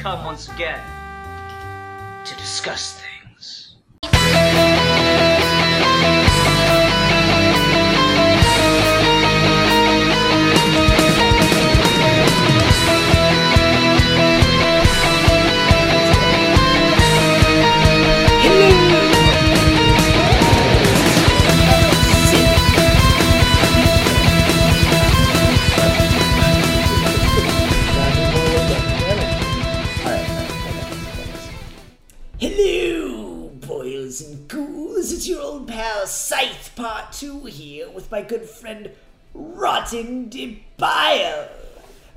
come once again to discuss things. Hello, boys and ghouls. It's your old pal Scythe Part 2 here with my good friend Rotten DeBile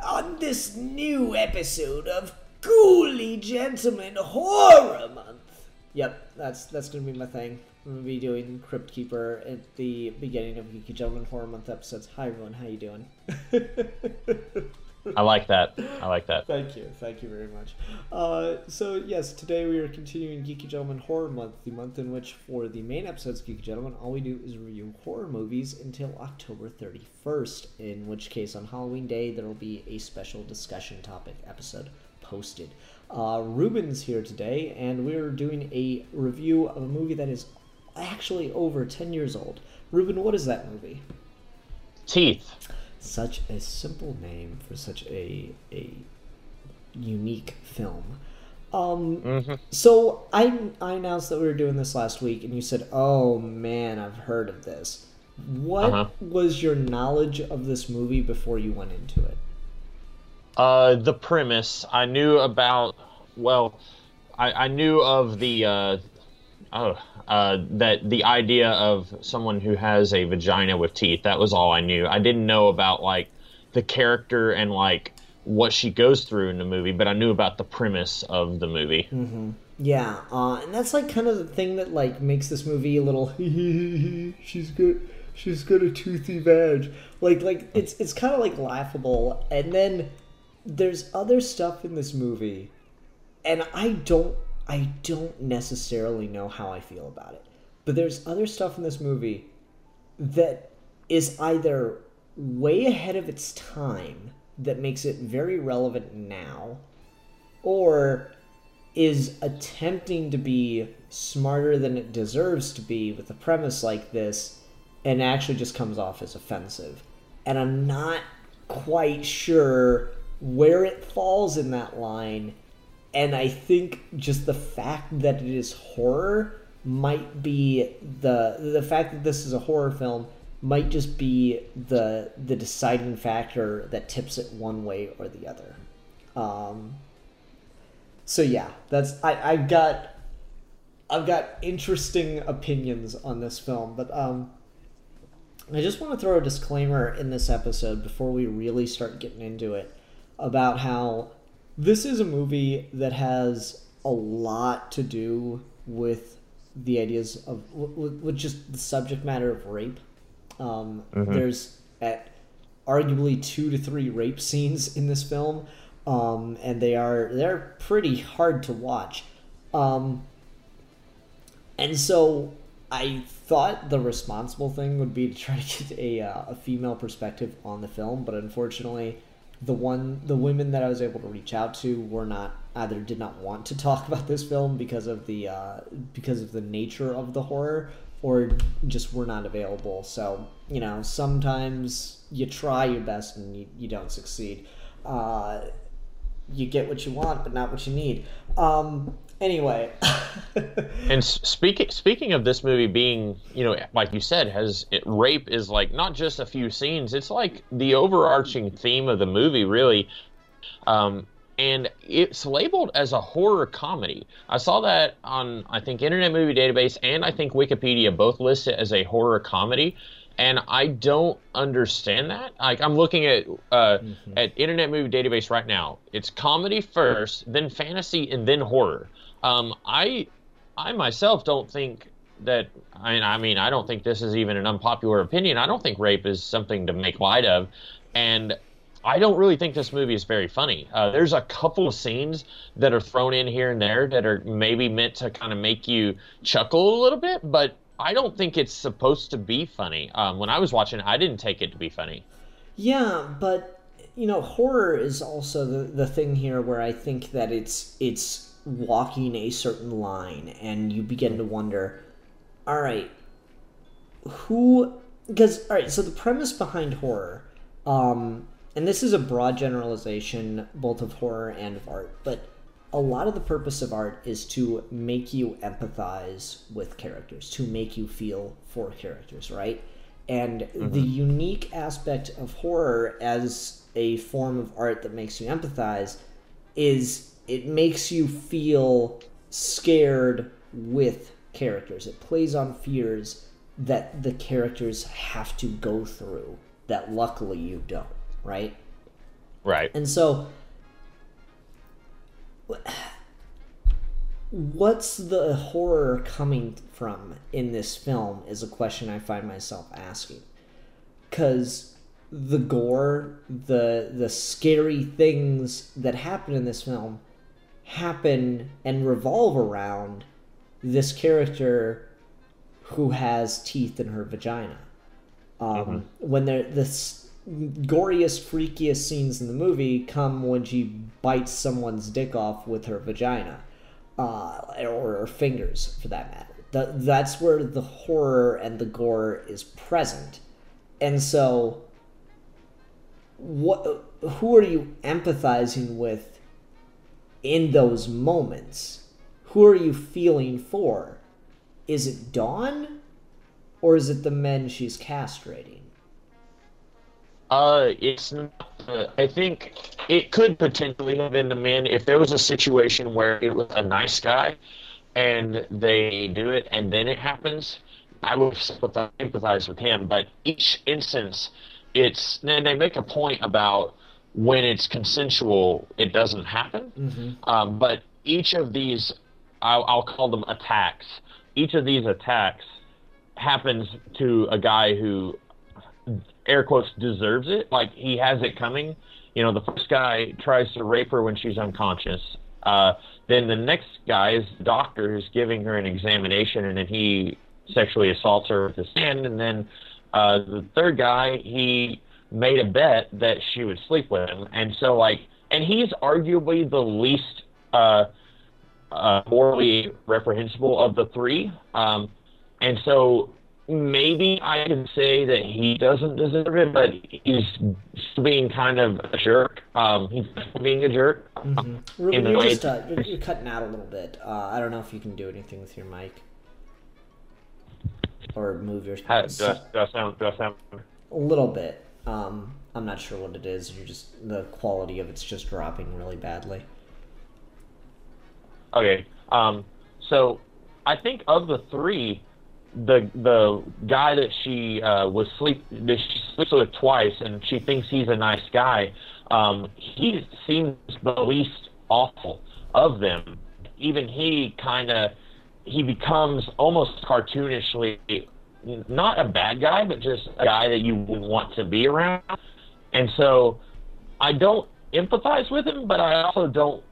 on this new episode of Ghouly Gentleman Horror Month. Yep, that's gonna be my thing. I'm gonna be doing Crypt Keeper at the beginning of Geeky Gentleman Horror Month episodes. Hi everyone, how you doing? I like that. Thank you very much. So yes, today we are continuing Geeky Gentleman Horror Month, the month in which for the main episodes of Geeky Gentleman, all we do is review horror movies until October 31st, in which case on Halloween Day there will be a special discussion topic episode posted. Ruben's here today, and we're doing a review of a movie that is actually over 10 years old. Ruben, what is that movie? Teeth. Such a simple name for such a unique film. So I announced that we were doing this last week, and you said, "Oh man, I've heard of this." What was your knowledge of this movie before you went into it? The premise I knew about. Well, I knew of the that the idea of someone who has a vagina with teeth. That was all I knew. I didn't know about like the character and like what she goes through in the movie, but I knew about the premise of the movie. Mm-hmm. Yeah, and that's like kind of the thing that like makes this movie a little she's got a toothy vag. Like it's kind of like laughable, and then there's other stuff in this movie, and I don't necessarily know how I feel about it. But there's other stuff in this movie that is either way ahead of its time that makes it very relevant now, or is attempting to be smarter than it deserves to be with a premise like this and actually just comes off as offensive. And I'm not quite sure where it falls in that line. And I think just the fact that it is horror might be the fact that this is a horror film might just be the deciding factor that tips it one way or the other. So yeah, that's I've got interesting opinions on this film, but I just want to throw a disclaimer in this episode before we really start getting into it about how this is a movie that has a lot to do with the ideas of with just the subject matter of rape. There's arguably 2 to 3 rape scenes in this film, and they're pretty hard to watch. And so I thought the responsible thing would be to try to get a female perspective on the film, but unfortunately, the women that I was able to reach out to did not want to talk about this film because of the nature of the horror, or just were not available. So, sometimes you try your best and you don't succeed. You get what you want, but not what you need. Anyway. And speaking of this movie being, like you said, rape is like not just a few scenes. It's like the overarching theme of the movie, really. And it's labeled as a horror comedy. I saw that on, I think, Internet Movie Database and I think Wikipedia both list it as a horror comedy. And I don't understand that. Like, I'm looking at Internet Movie Database right now. It's comedy first, then fantasy, and then horror. I myself don't think that. I mean, I don't think this is even an unpopular opinion. I don't think rape is something to make light of, and I don't really think this movie is very funny. There's a couple of scenes that are thrown in here and there that are maybe meant to kind of make you chuckle a little bit, but I don't think it's supposed to be funny. When I was watching, I didn't take it to be funny. Yeah, but horror is also the thing here where I think that it's walking a certain line, and you begin to wonder, all right, so the premise behind horror, and this is a broad generalization both of horror and of art, but a lot of the purpose of art is to make you empathize with characters, to make you feel for characters, right? And the unique aspect of horror as a form of art that makes you empathize is it makes you feel scared with characters. It plays on fears that the characters have to go through that luckily you don't, right? Right. And so what's the horror coming from in this film is a question I find myself asking. Because the gore, the scary things that happen in this film happen and revolve around this character who has teeth in her vagina. When the goriest, freakiest scenes in the movie come when she bites someone's dick off with her vagina, or her fingers, for that matter. That's where the horror and the gore is present. And so, who are you empathizing with in those moments? Who are you feeling for? Is it Dawn, or is it the men she's castrating? It's not, I think it could potentially have been the men if there was a situation where it was a nice guy and they do it and then it happens. I would sympathize with him, but each instance, then they make a point about when it's consensual, it doesn't happen. But each of these, I'll call them attacks. Each of these attacks happens to a guy who, air quotes, deserves it. Like, he has it coming. The first guy tries to rape her when she's unconscious. Then the next guy is the doctor who's giving her an examination, and then he sexually assaults her with his hand. And then the third guy, he made a bet that she would sleep with him. And so, and he's arguably the least morally reprehensible of the three. And so maybe I can say that he doesn't deserve it, but he's being kind of a jerk. He's being a jerk. Ruben, you're cutting out a little bit. I don't know if you can do anything with your mic. Or move your... Do I sound... A little bit. I'm not sure what it is. The quality of it's just dropping really badly. Okay. So I think of the three, the guy that she she sleeps with twice, and she thinks he's a nice guy. He seems the least awful of them. Even he becomes almost cartoonishly not a bad guy, but just a guy that you would want to be around. And so I don't empathize with him, but I also don't.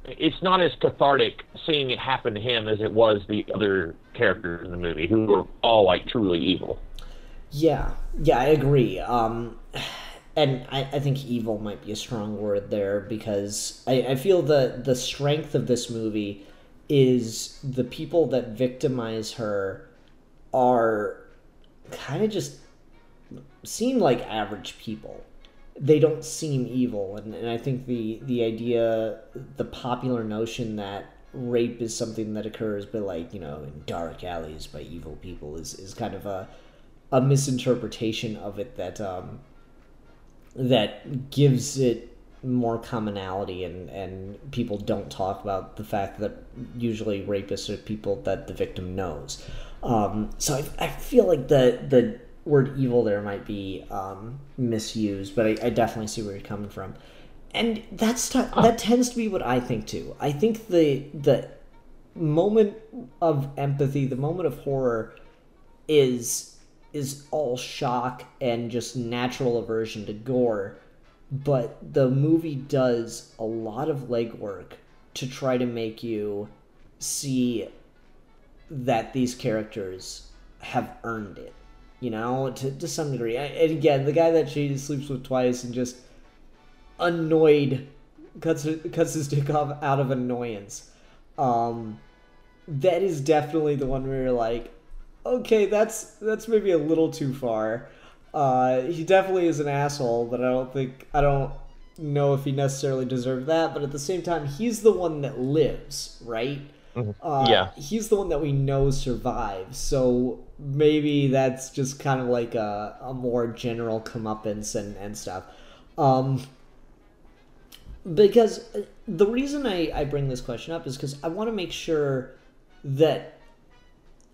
It's not as cathartic seeing it happen to him as it was the other characters in the movie, who were all truly evil. Yeah, I agree. And I think evil might be a strong word there, because I feel the strength of this movie is the people that victimize her are kind of just seem like average people. They don't seem evil, and I think the idea, the popular notion that rape is something that occurs by in dark alleys by evil people is kind of a misinterpretation of it that gives it more commonality, and people don't talk about the fact that usually rapists are people that the victim knows. So I feel like the word evil there might be misused, but I definitely see where you're coming from, and that tends to be what I think too. I think the moment of empathy, the moment of horror, is all shock and just natural aversion to gore, but the movie does a lot of legwork to try to make you see that these characters have earned it. To some degree. And again, the guy that she sleeps with twice and just annoyed, cuts his dick off out of annoyance. That is definitely the one where you're like, okay, that's maybe a little too far. He definitely is an asshole, but I don't know if he necessarily deserved that. But at the same time, he's the one that lives, right? Yeah. He's the one that we know survives. So maybe that's just kind of like a more general comeuppance and stuff. Because the reason I bring this question up is because I want to make sure that,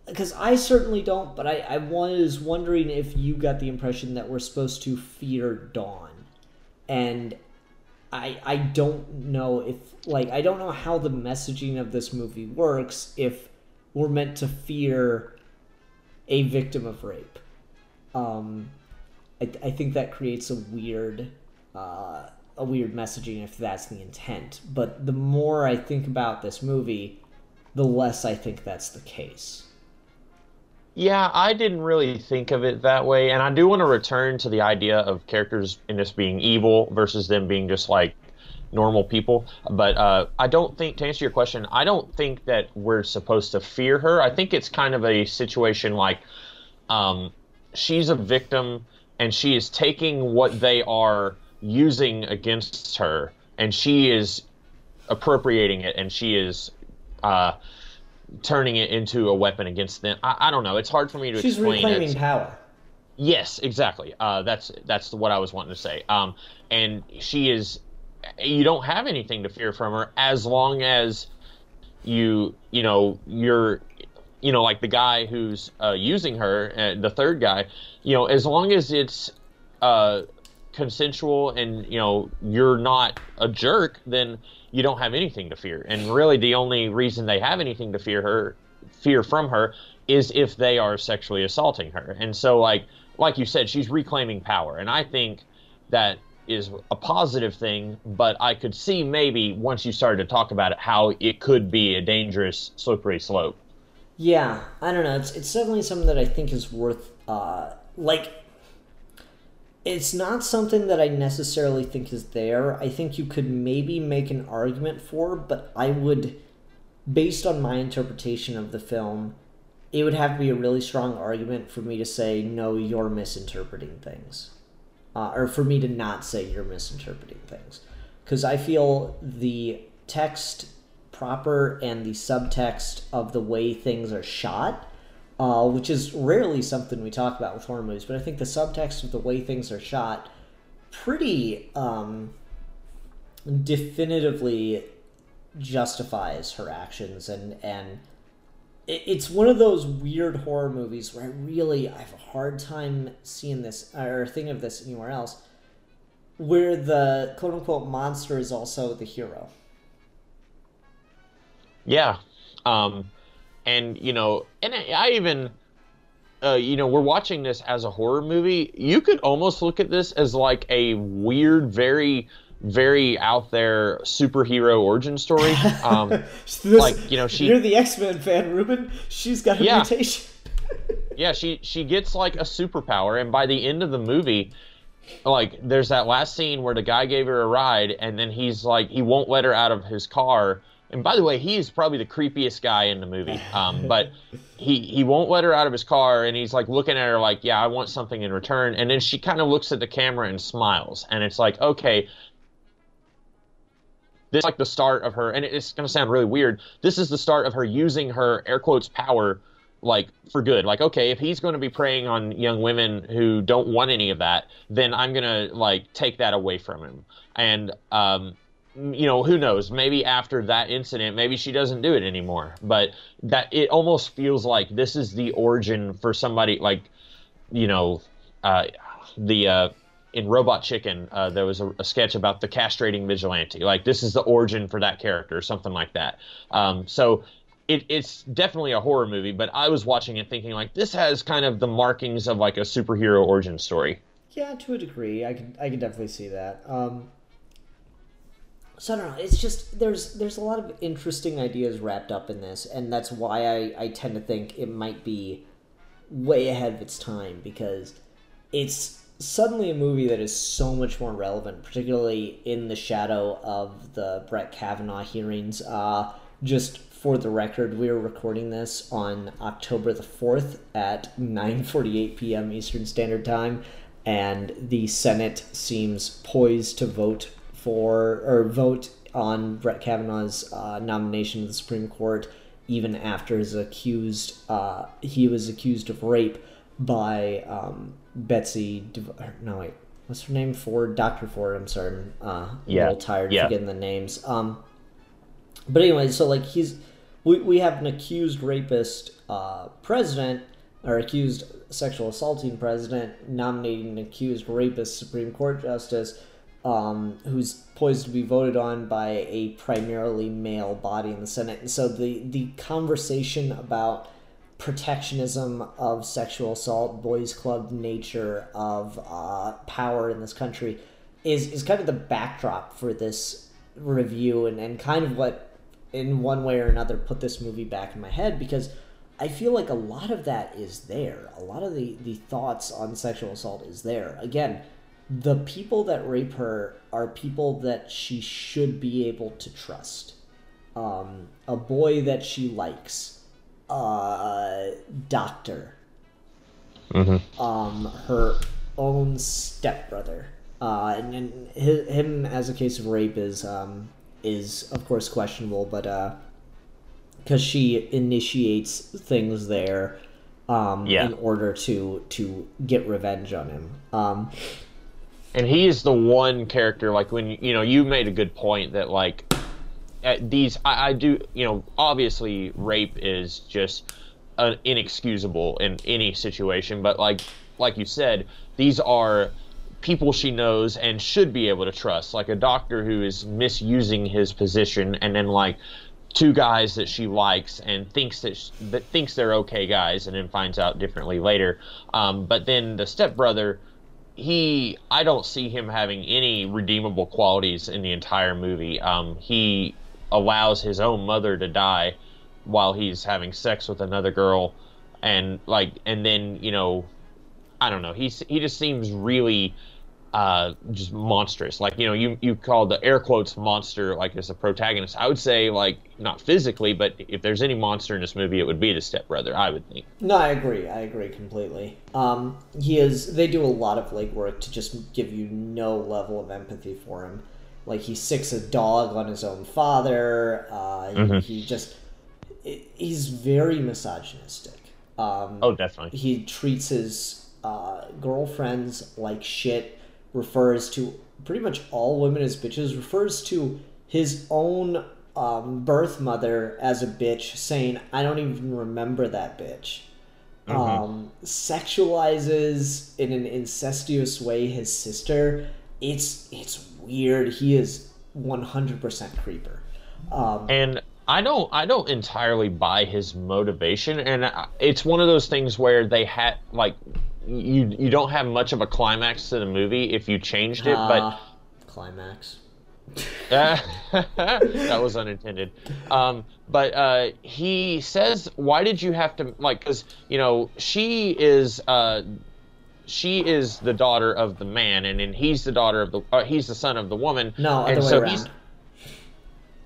because I certainly don't, but I was wondering if you got the impression that we're supposed to fear Dawn. And I don't know if, like, I don't know how the messaging of this movie works if we're meant to fear a victim of rape. I think that creates a weird messaging if that's the intent. But the more I think about this movie, the less I think that's the case. Yeah, I didn't really think of it that way, and I do want to return to the idea of characters in this being evil versus them being just like normal people. But I don't think, to answer your question, I don't think that we're supposed to fear her. I think it's kind of a situation like she's a victim, and she is taking what they are using against her, and she is appropriating it, and she is turning it into a weapon against them. I don't know. It's hard for me to explain. She's reclaiming power. Yes, exactly. That's what I was wanting to say. And she is. You don't have anything to fear from her as long as you're like the guy who's using her, the third guy. As long as it's consensual and you're not a jerk, then you don't have anything to fear. And really the only reason they have anything to fear from her is if they are sexually assaulting her. And so like you said, she's reclaiming power, and I think that is a positive thing, but I could see maybe once you started to talk about it how it could be a dangerous slippery slope. Yeah, I don't know. It's definitely something that I think is worth it's not something that I necessarily think is there. I think you could maybe make an argument for, but I would, based on my interpretation of the film, it would have to be a really strong argument for me to say, no, you're misinterpreting things. Or for me to not say you're misinterpreting things. Because I feel the text proper and the subtext of the way things are shot, which is rarely something we talk about with horror movies, but I think the subtext of the way things are shot pretty definitively justifies her actions, and it's one of those weird horror movies where I have a hard time seeing this or thinking of this anywhere else, where the quote-unquote monster is also the hero. Yeah. And I even, we're watching this as a horror movie. You could almost look at this as like a weird, very, very out there superhero origin story. You're the X-Men fan, Ruben. She's got a mutation. Yeah, she gets like a superpower, and by the end of the movie, like there's that last scene where the guy gave her a ride, and then he's like, he won't let her out of his car. And by the way, he's probably the creepiest guy in the movie. But he won't let her out of his car, and he's like looking at her like, yeah, I want something in return. And then she kind of looks at the camera and smiles, and it's like, okay, this is like the start of her, and it's going to sound really weird, this is the start of her using her air quotes power like for good. Like, okay, if he's going to be preying on young women who don't want any of that, then I'm going to like take that away from him. And who knows, maybe after that incident, maybe she doesn't do it anymore. But that it almost feels like this is the origin for somebody like, in Robot Chicken, there was a sketch about the castrating vigilante. Like, this is the origin for that character, something like that. So it's definitely a horror movie, but I was watching it thinking, like, this has kind of the markings of, like, a superhero origin story. Yeah, to a degree. I can definitely see that. So I don't know. It's just, there's a lot of interesting ideas wrapped up in this, and that's why I tend to think it might be way ahead of its time, because it's suddenly a movie that is so much more relevant, particularly in the shadow of the Brett Kavanaugh hearings. Just for the record, we are recording this on October the 4th at 9:48 p.m. Eastern Standard Time, and the Senate seems poised to vote on Brett Kavanaugh's nomination to the Supreme Court, even after he was accused of rape by what's her name? Dr. Ford. I'm sorry, I'm a little tired of forgetting the names. But anyway, so like we have an accused rapist president, or accused sexual assaulting president, nominating an accused rapist Supreme Court justice, who's poised to be voted on by a primarily male body in the Senate. And so the conversation about protectionism of sexual assault, boys club nature of power in this country is kind of the backdrop for this review, and kind of what, in one way or another, put this movie back in my head, because I feel like a lot of that is there. A lot of the thoughts on sexual assault is there. Again, the people that rape her are people that she should be able to trust. A boy that she likes. Doctor. Mm-hmm. Her own stepbrother. And him as a case of rape is of course questionable, but because she initiates things there in order to get revenge on him. And he is the one character, like, when you made a good point that, like, at these, I do, obviously rape is just inexcusable in any situation, but like you said, these are people she knows and should be able to trust, like a doctor who is misusing his position, and then like two guys that she likes and thinks they're okay guys, and then finds out differently later. But then the stepbrother, I don't see him having any redeemable qualities in the entire movie. He allows his own mother to die while he's having sex with another girl, and then I don't know. He just seems really just monstrous. Like, you called the air quotes monster, like, as a protagonist. I would say, like, not physically, but if there's any monster in this movie, it would be the stepbrother, I would think. No, I agree completely. They do a lot of legwork to just give you no level of empathy for him. Like, he sicks a dog on his own father. He's very misogynistic. Definitely. He treats his girlfriends like shit, refers to pretty much all women as bitches, refers to his own birth mother as a bitch, saying, I don't even remember that bitch. Sexualizes in an incestuous way his sister. It's weird. He is 100% creeper. And I don't entirely buy his motivation, and it's one of those things where they had, like, you don't have much of a climax to the movie if you changed it, but climax. That was unintended. But he says, why did you have to, like, because she is the daughter of the man, and then he's the son of the woman. No, other and way so around.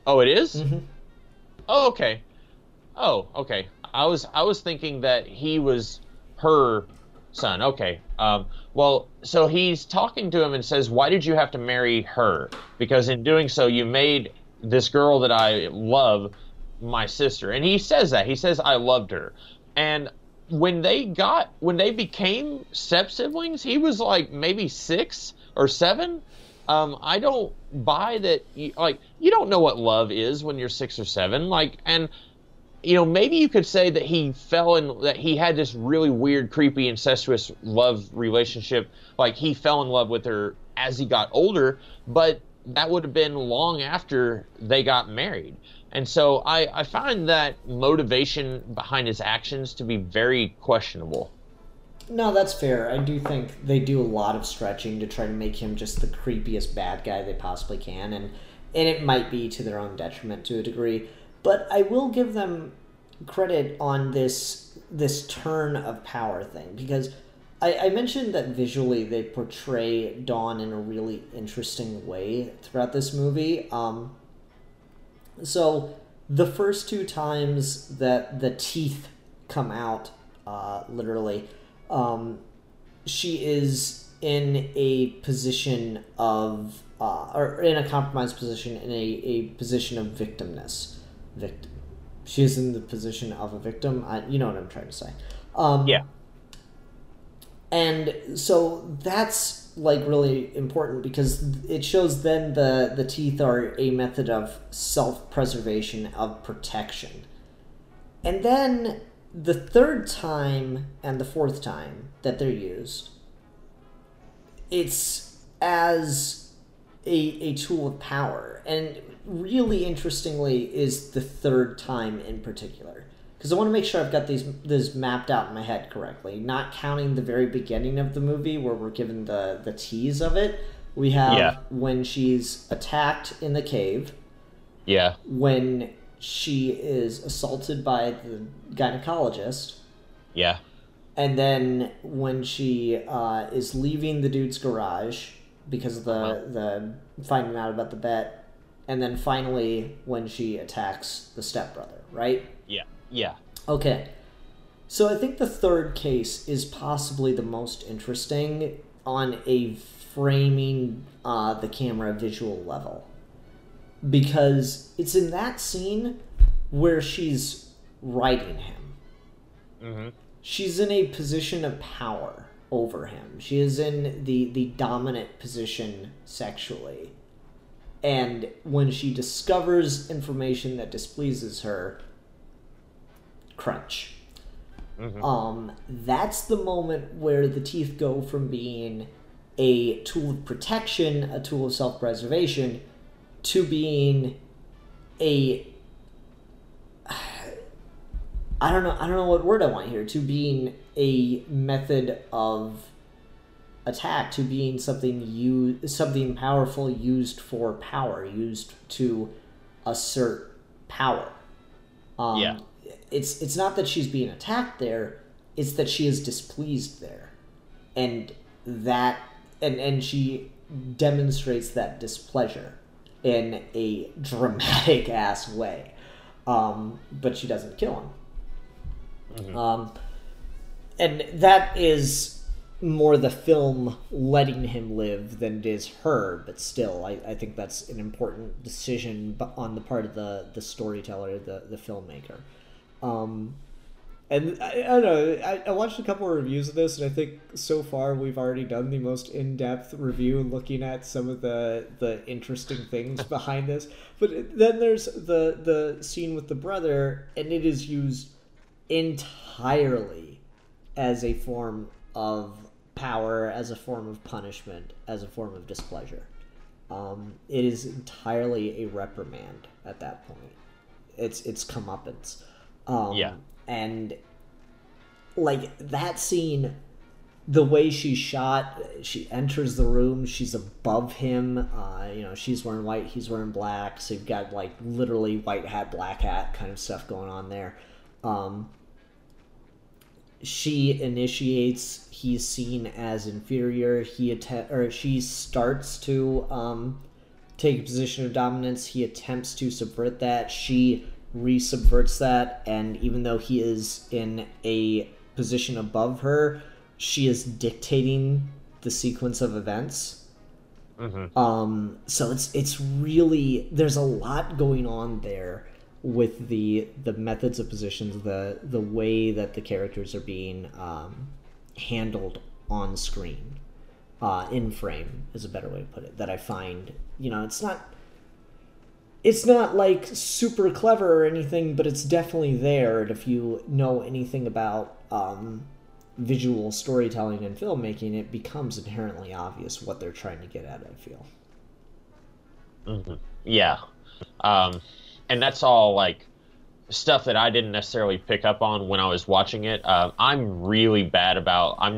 Oh, it is? Mm-hmm. Oh, okay. I was thinking that he was her son. Okay. Well, so he's talking to him and says, why did you have to marry her? Because in doing so, you made this girl that I love my sister. And he says that. He says, I loved her. And when they became step-siblings, he was like maybe 6 or 7. I don't buy that. You don't know what love is when you're 6 or 7. And maybe you could say that that he had this really weird, creepy, incestuous love relationship. Like, he fell in love with her as he got older, but that would have been long after they got married. And so I find that motivation behind his actions to be very questionable. No, that's fair. I do think they do a lot of stretching to try to make him just the creepiest bad guy they possibly can, and it might be to their own detriment to a degree. But I will give them credit on this turn of power thing, because I mentioned that visually they portray Dawn in a really interesting way throughout this movie. So the first two times that the teeth come out, literally, she is in a position of, or in a compromised position, in a position of victimness. She is in the position of a victim. You know what I'm trying to say. Yeah. And so that's like really important because it shows then the teeth are a method of self-preservation, of protection. And then the third time and the fourth time that they're used, it's as a tool of power. And really interestingly is the third time in particular. Because I want to make sure I've got this mapped out in my head correctly. Not counting the very beginning of the movie where we're given the tease of it. We have when she's attacked in the cave. Yeah. When she is assaulted by the gynecologist. Yeah. And then when she is leaving the dude's garage because of the finding out about the bet. And then finally when she attacks the stepbrother, right? Yeah. Yeah. Okay. So I think the third case is possibly the most interesting on a framing the camera visual level. Because it's in that scene where she's riding him. Mm-hmm. She's in a position of power over him. She is in the dominant position sexually. And when she discovers information that displeases her, crunch. Mm-hmm. That's the moment where the teeth go from being a tool of protection, a tool of self-preservation, to being I don't know what word I want here, to being a method of attack, to being something powerful used for power, used to assert power. It's not that she's being attacked there, it's that she is displeased there. And she demonstrates that displeasure in a dramatic ass way. But she doesn't kill him. Mm-hmm. And that is more the film letting him live than it is her, but still, I think that's an important decision on the part of the storyteller, the filmmaker. And I don't know, I watched a couple of reviews of this, and I think so far we've already done the most in-depth review looking at some of the interesting things behind this. But then there's the scene with the brother, and it is used entirely as a form of power, as a form of punishment, as a form of displeasure. It is entirely a reprimand at that point. It's comeuppance. And like that scene, the way she's shot, she enters the room, she's above him, she's wearing white, he's wearing black, so you've got like literally white hat, black hat kind of stuff going on there. She initiates, he's seen as inferior, she starts to take a position of dominance, he attempts to subvert that, she re-subverts that, and even though he is in a position above her, she is dictating the sequence of events. Mm-hmm. So it's really, there's a lot going on there with the methods of positions, the way that the characters are being handled on screen, in frame is a better way to put it, that I find, it's not like super clever or anything, but it's definitely there. And if you know anything about visual storytelling and filmmaking, it becomes inherently obvious what they're trying to get at, I feel. Mm-hmm. Yeah. And that's all like stuff that I didn't necessarily pick up on when I was watching it. I'm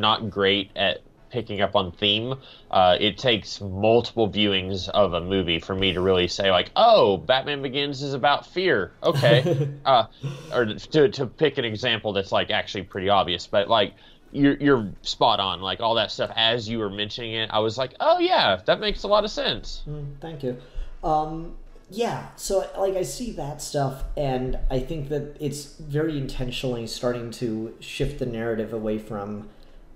not great at picking up on theme. It takes multiple viewings of a movie for me to really say like, oh, Batman Begins is about fear. Okay. Or to pick an example that's like actually pretty obvious, but like you're spot on. Like all that stuff as you were mentioning it, I was like, oh yeah, that makes a lot of sense. Thank you. Yeah, so like I see that stuff, and I think that it's very intentionally starting to shift the narrative away from,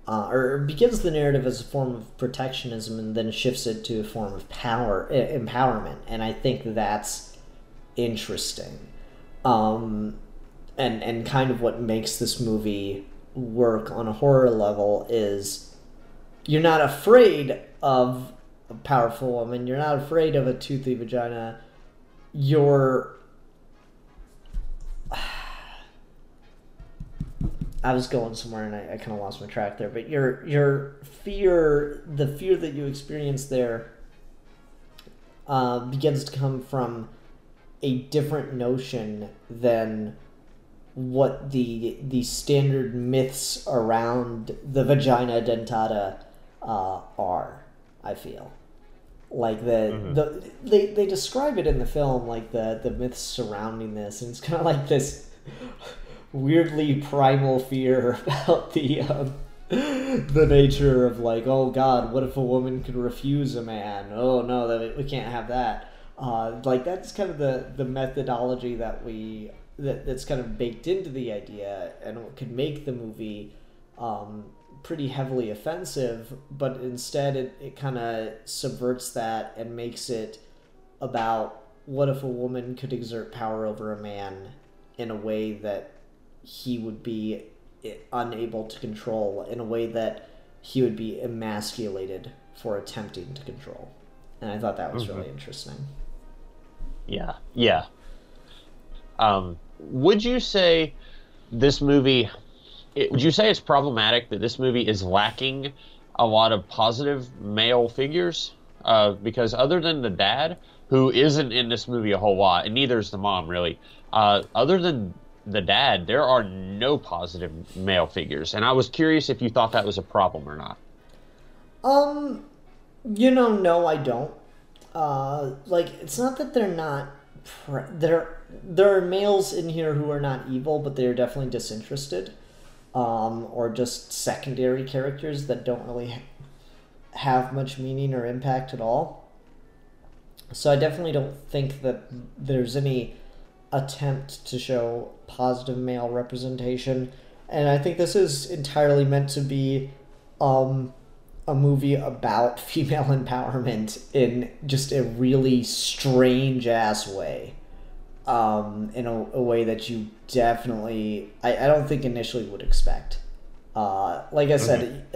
or begins the narrative as a form of protectionism, and then shifts it to a form of empowerment, and I think that's interesting, and kind of what makes this movie work on a horror level is you're not afraid of a powerful woman, you're not afraid of a toothy vagina. I was going somewhere and I kind of lost my track there, but your fear, the fear that you experience there, begins to come from a different notion than what the standard myths around the vagina dentata are, I feel. Like they describe it in the film, like the myths surrounding this, and it's kind of like this weirdly primal fear about the nature of like, oh God, what if a woman could refuse a man? Oh no, we can't have that. Like that's kind of the methodology that's kind of baked into the idea, and what could make the movie pretty heavily offensive, but instead it kind of subverts that and makes it about what if a woman could exert power over a man in a way that he would be unable to control, in a way that he would be emasculated for attempting to control. And I thought that was really interesting. Yeah. Would you say this movie... Would you say it's problematic that this movie is lacking a lot of positive male figures? Because other than the dad, who isn't in this movie a whole lot, and neither is the mom, really, other than the dad, there are no positive male figures. And I was curious if you thought that was a problem or not. No, I don't. Like, it's not that they're not... there are males in here who are not evil, but they're definitely disinterested. Or just secondary characters that don't really have much meaning or impact at all. So I definitely don't think that there's any attempt to show positive male representation. And I think this is entirely meant to be a movie about female empowerment in just a really strange-ass way. In a way that you definitely, I don't think initially would expect. Like I said,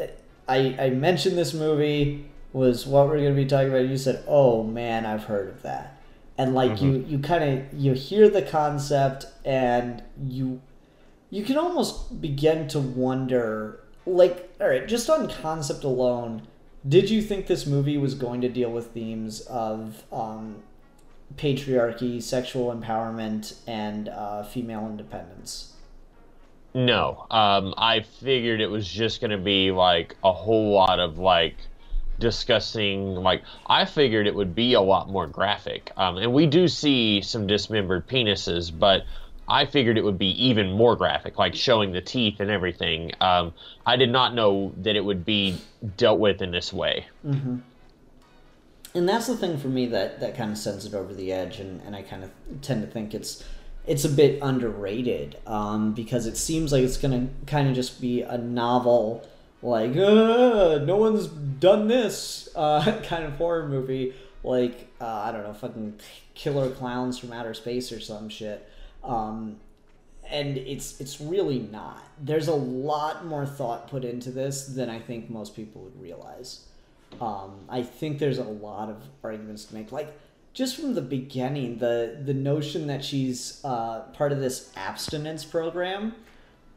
I mentioned this movie was what we're going to be talking about. You said, oh man, I've heard of that. And like you kind of, you hear the concept and you can almost begin to wonder, like, all right, just on concept alone, did you think this movie was going to deal with themes of, patriarchy, sexual empowerment, and female independence? No. I figured it was just going to be, like, a whole lot of, like, discussing, like, I figured it would be a lot more graphic. And we do see some dismembered penises, but I figured it would be even more graphic, like showing the teeth and everything. I did not know that it would be dealt with in this way. Mm-hmm. And that's the thing for me that kind of sends it over the edge, and I kind of tend to think it's a bit underrated, because it seems like it's going to kind of just be a novel, like, no one's done this kind of horror movie, like, I don't know, fucking Killer Clowns from Outer Space or some shit. And it's really not. There's a lot more thought put into this than I think most people would realize. I think there's a lot of arguments to make. Like, just from the beginning, the notion that she's part of this abstinence program,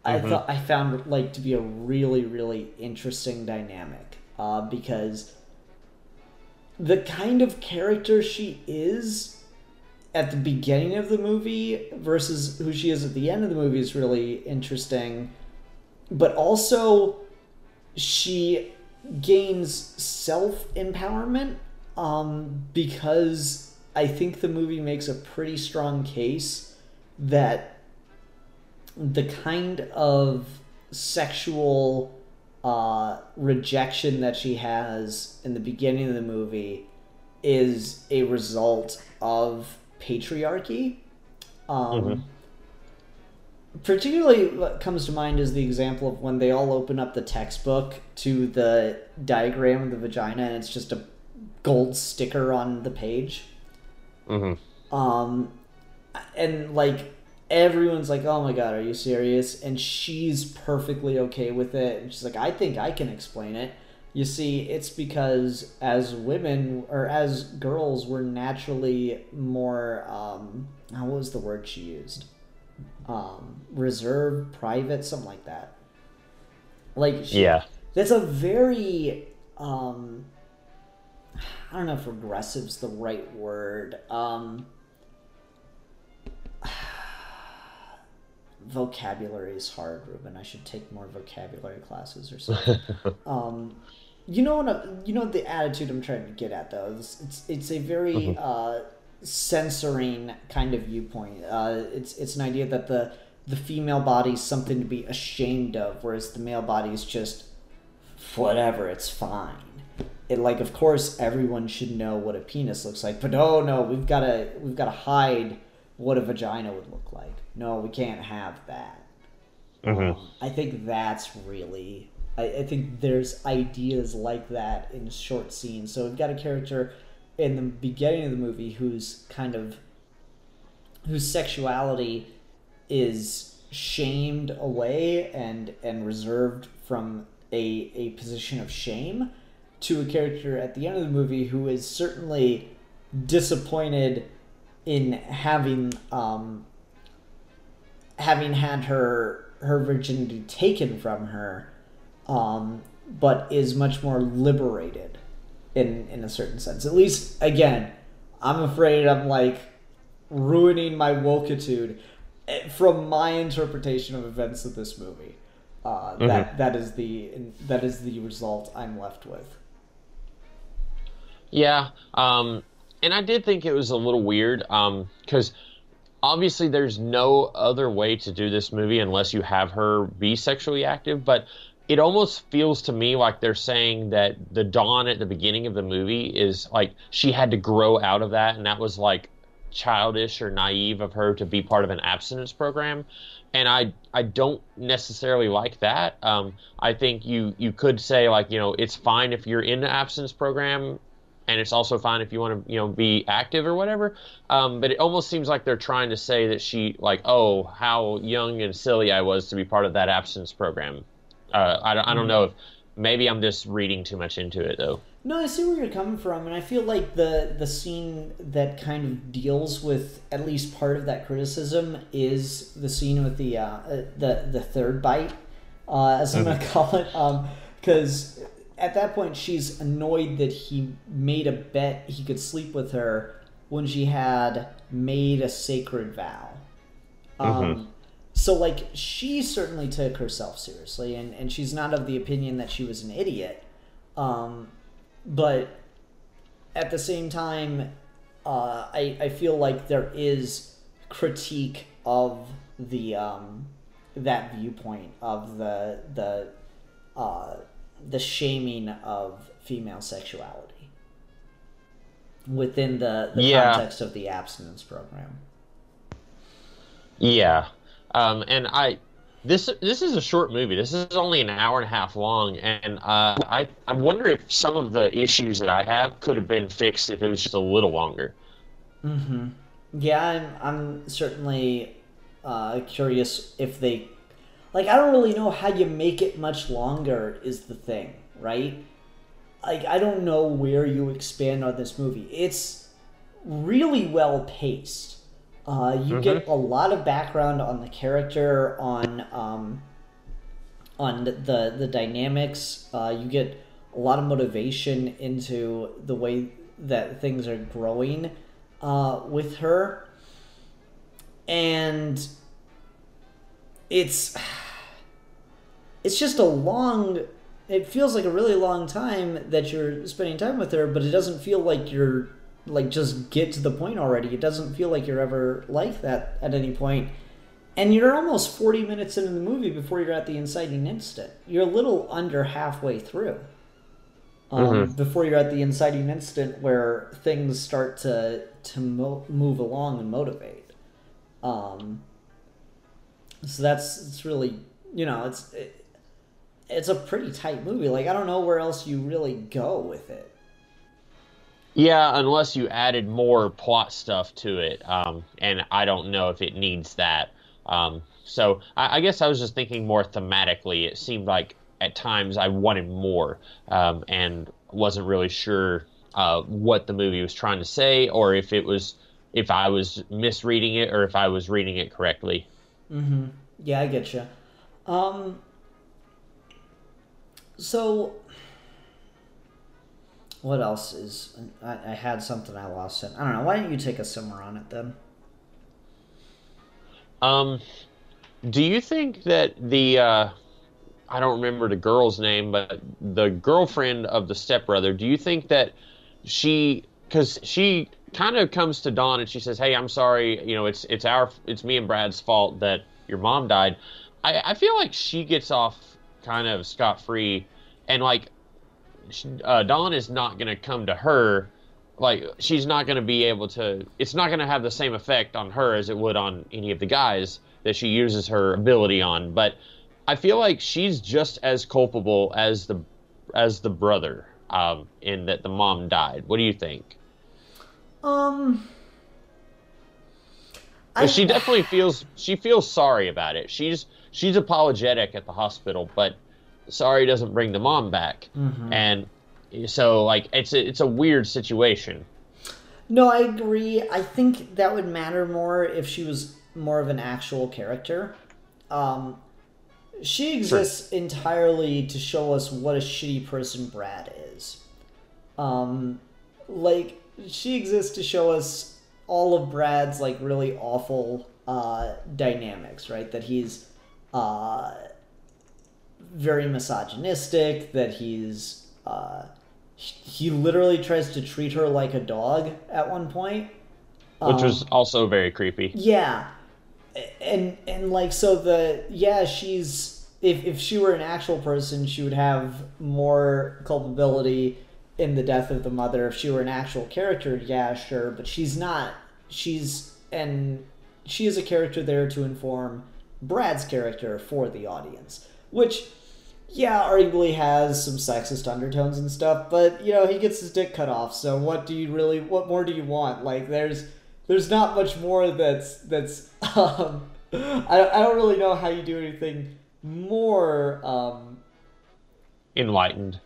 I found like to be a really, really interesting dynamic. Because the kind of character she is at the beginning of the movie versus who she is at the end of the movie is really interesting. But also, she gains self-empowerment because I think the movie makes a pretty strong case that the kind of sexual rejection that she has in the beginning of the movie is a result of patriarchy. Particularly what comes to mind is the example of when they all open up the textbook to the diagram of the vagina and it's just a gold sticker on the page. And like everyone's like, oh my god, are you serious? And she's perfectly okay with it. And she's like, I think I can explain it. You see, it's because as women, or as girls, we're naturally more, what was the word she used? Reserved, private, something like that. Like, that's a very, I don't know if regressive's the right word. Vocabulary is hard, Ruben. I should take more vocabulary classes or something. You know the attitude I'm trying to get at, though. It's a very censoring kind of viewpoint. It's an idea that the female body is something to be ashamed of, whereas the male body is just whatever. It's fine. Like, of course, everyone should know what a penis looks like, but oh no, we've gotta hide what a vagina would look like. No, we can't have that. I think that's really... I think there's ideas like that in short scenes. So we've got a character in the beginning of the movie whose sexuality is shamed away and reserved from a position of shame, to a character at the end of the movie who is certainly disappointed in having had her virginity taken from her, but is much more liberated in a certain sense. At least, again, I'm afraid I'm like ruining my wokeitude from my interpretation of events of this movie. That is the result I'm left with. Yeah, and I did think it was a little weird, because obviously there's no other way to do this movie unless you have her be sexually active, but it almost feels to me like they're saying that the Dawn at the beginning of the movie is like she had to grow out of that, and that was like childish or naive of her to be part of an abstinence program. And I don't necessarily like that. I think you could say, like, it's fine if you're in the abstinence program, and it's also fine if you want to, be active or whatever. But it almost seems like they're trying to say that she, like, oh, how young and silly I was to be part of that abstinence program. I don't know if maybe I'm just reading too much into it, though. No, I see where you're coming from, and I feel like the scene that kind of deals with at least part of that criticism is the scene with the third bite, as I'm going to call it, because at that point she's annoyed that he made a bet he could sleep with her when she had made a sacred vow. So, like, she certainly took herself seriously, and she's not of the opinion that she was an idiot. But at the same time, I feel like there is critique of the that viewpoint of the shaming of female sexuality within the context of the abstinence program. Yeah. And this is a short movie. This is only an hour and a half long, and I wonder if some of the issues that I have could have been fixed if it was just a little longer. Yeah, I'm certainly curious if they... Like, I don't really know how you make it much longer is the thing, right? Like, I don't know where you expand on this movie. It's really well paced. You get a lot of background on the character, on the dynamics. You get a lot of motivation into the way that things are growing with her, and it's just a long... It feels like a really long time that you're spending time with her, but it doesn't feel like you're... like, just get to the point already. It doesn't feel like you're ever like that at any point. And you're almost 40 minutes into the movie before you're at the inciting incident. You're a little under halfway through. Before you're at the inciting incident where things start to move along and motivate. So it's really, it's a pretty tight movie. Like, I don't know where else you really go with it. Yeah, unless you added more plot stuff to it, and I don't know if it needs that. So I guess I was just thinking more thematically. It seemed like at times I wanted more, and wasn't really sure what the movie was trying to say, or if I was misreading it, or if I was reading it correctly. Mm-hmm. Yeah, I get you. So, what else is... I had something I lost it. I don't know. Why don't you take a simmer on it, then? Do you think that I don't remember the girl's name, but the girlfriend of the stepbrother, do you think that because she kind of comes to Dawn and she says, "Hey, I'm sorry, it's me and Brad's fault that your mom died." I feel like she gets off kind of scot-free, and like Dawn is not going to come to her. Like, she's not going to be able to... It's not going to have the same effect on her as it would on any of the guys that she uses her ability on. But I feel like she's just as culpable as the brother, in that the mom died. What do you think? She definitely feels sorry about it. She's apologetic at the hospital, but sorry doesn't bring the mom back. Mm-hmm. And so, like, it's a weird situation. No, I agree. I think that would matter more if she was more of an actual character. She exists entirely to show us what a shitty person Brad is. Like, she exists to show us all of Brad's, like, really awful dynamics, right? That he's very misogynistic, that he's... he literally tries to treat her like a dog at one point. Which was also very creepy. Yeah. And like, so she's... If she were an actual person, she would have more culpability in the death of the mother. If she were an actual character, yeah, sure. But she's not. She is a character there to inform Brad's character for the audience. Which... yeah, arguably has some sexist undertones and stuff, but, he gets his dick cut off, so what more do you want? Like, there's not much more that's I don't really know how you do anything more, enlightened.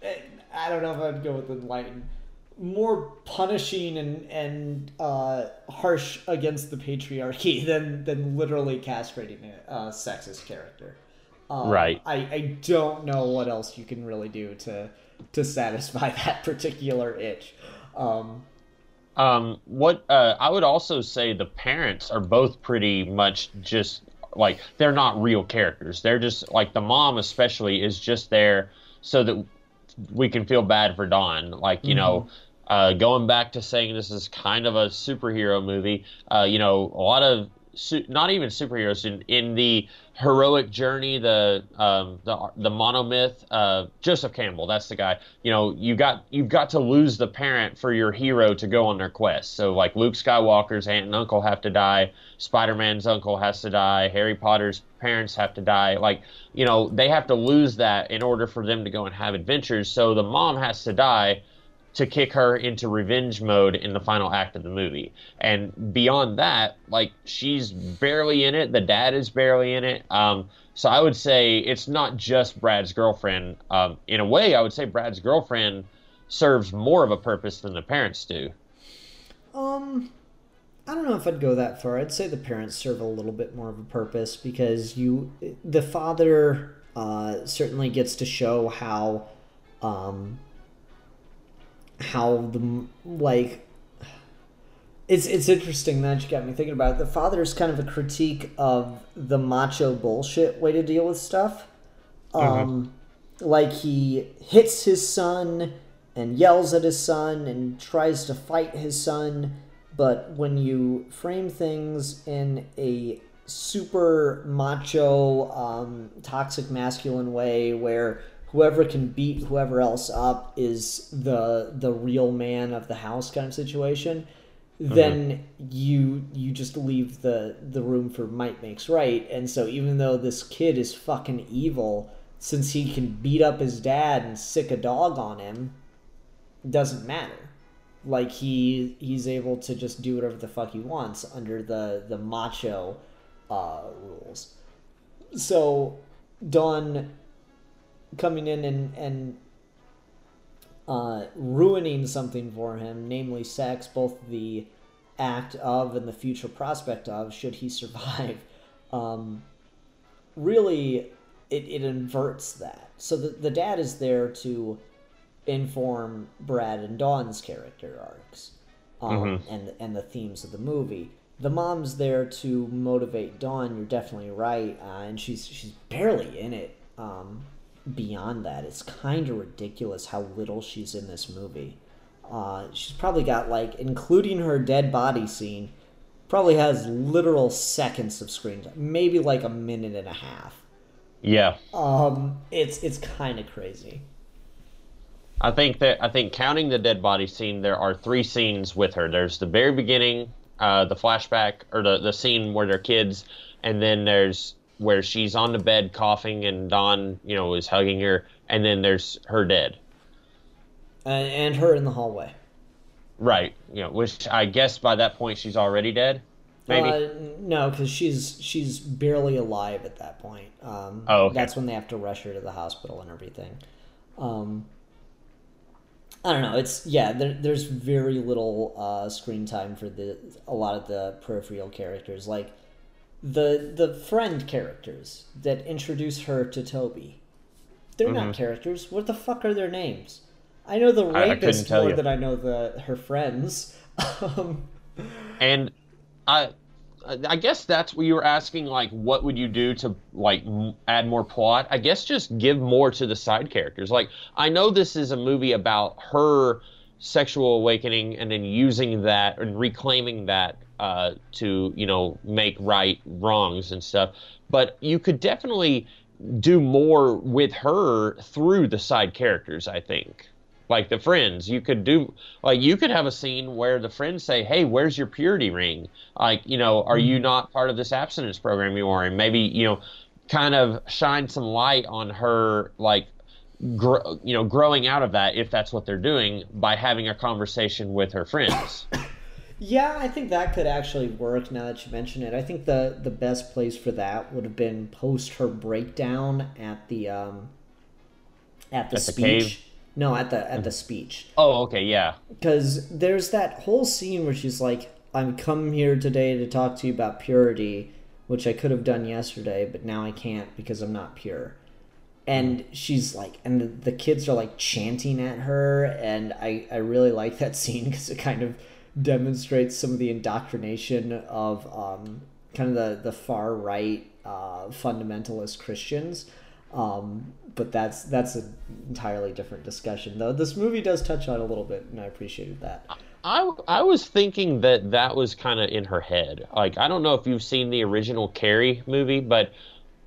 I don't know if I'd go with enlightened. More punishing and harsh against the patriarchy than literally castrating a sexist character. Right. I don't know what else you can really do to satisfy that particular itch. What I would also say the parents are both pretty much just like, they're not real characters. They're just like, the mom especially is just there so that we can feel bad for Dawn. Like, going back to saying this is kind of a superhero movie, a lot of not even superheroes in the heroic journey, the monomyth, Joseph Campbell, that's the guy. You've got to lose the parent for your hero to go on their quest. So, like, Luke Skywalker's aunt and uncle have to die, Spider-Man's uncle has to die, Harry Potter's parents have to die. Like, they have to lose that in order for them to go and have adventures. So the mom has to die to kick her into revenge mode in the final act of the movie. And beyond that, like, she's barely in it. The dad is barely in it. So I would say it's not just Brad's girlfriend. In a way, I would say Brad's girlfriend serves more of a purpose than the parents do. I don't know if I'd go that far. I'd say the parents serve a little bit more of a purpose because the father certainly gets to show how it's interesting that you got me thinking about it. The father is kind of a critique of the macho bullshit way to deal with stuff. Like, he hits his son and yells at his son and tries to fight his son, but when you frame things in a super macho, toxic masculine way where whoever can beat whoever else up is the real man of the house kind of situation, then you just leave the room for might makes right. And so even though this kid is fucking evil, since he can beat up his dad and sick a dog on him, doesn't matter. Like he's able to just do whatever the fuck he wants under the macho rules. So Dawn coming in and ruining something for him, namely sex, both the act of and the future prospect of, should he survive, really it inverts that. So the dad is there to inform Brad and Dawn's character arcs, and the themes of the movie. The mom's there to motivate Dawn. You're definitely right, and she's barely in it. Beyond that, it's kind of ridiculous how little she's in this movie. She's probably got, like, including her dead body scene, probably has literal seconds of screen time, maybe like a minute and a half. Yeah. It's kind of crazy. I think counting the dead body scene, there are 3 scenes with her. There's the very beginning, the flashback, or the scene where they're kids, and then there's where she's on the bed coughing and Dawn, is hugging her, and then there's her dead. And her in the hallway. Right. Which I guess by that point she's already dead, maybe? No, because she's barely alive at that point. Okay. That's when they have to rush her to the hospital and everything. I don't know. There's very little screen time for a lot of the peripheral characters. Like, the friend characters that introduce her to Toby, they're not characters. What the fuck are their names? I know the rapist more than I know her friends. And I guess that's what you were asking, like, what would you do to, like, add more plot? I guess just give more to the side characters. Like, I know this is a movie about her sexual awakening and then using that and reclaiming that to, make right wrongs and stuff. But you could definitely do more with her through the side characters, I think. Like the friends, you could have a scene where the friends say, "Hey, where's your purity ring? Like, are you not part of this abstinence program anymore?" And maybe, kind of shine some light on her, like, growing out of that, if that's what they're doing, by having a conversation with her friends. Yeah, I think that could actually work now that you mention it. I think the best place for that would have been post her breakdown at the speech. The cave? No, at the speech. Oh, okay, yeah. Because there's that whole scene where she's like, "I'm come here today to talk to you about purity, which I could have done yesterday, but now I can't because I'm not pure." And she's like, and the kids are like chanting at her, and I really like that scene because it kind of demonstrates some of the indoctrination of kind of the far right fundamentalist Christians. But that's an entirely different discussion, though. This movie does touch on a little bit, and I appreciated that. I was thinking that was kind of in her head. Like, I don't know if you've seen the original Carrie movie, but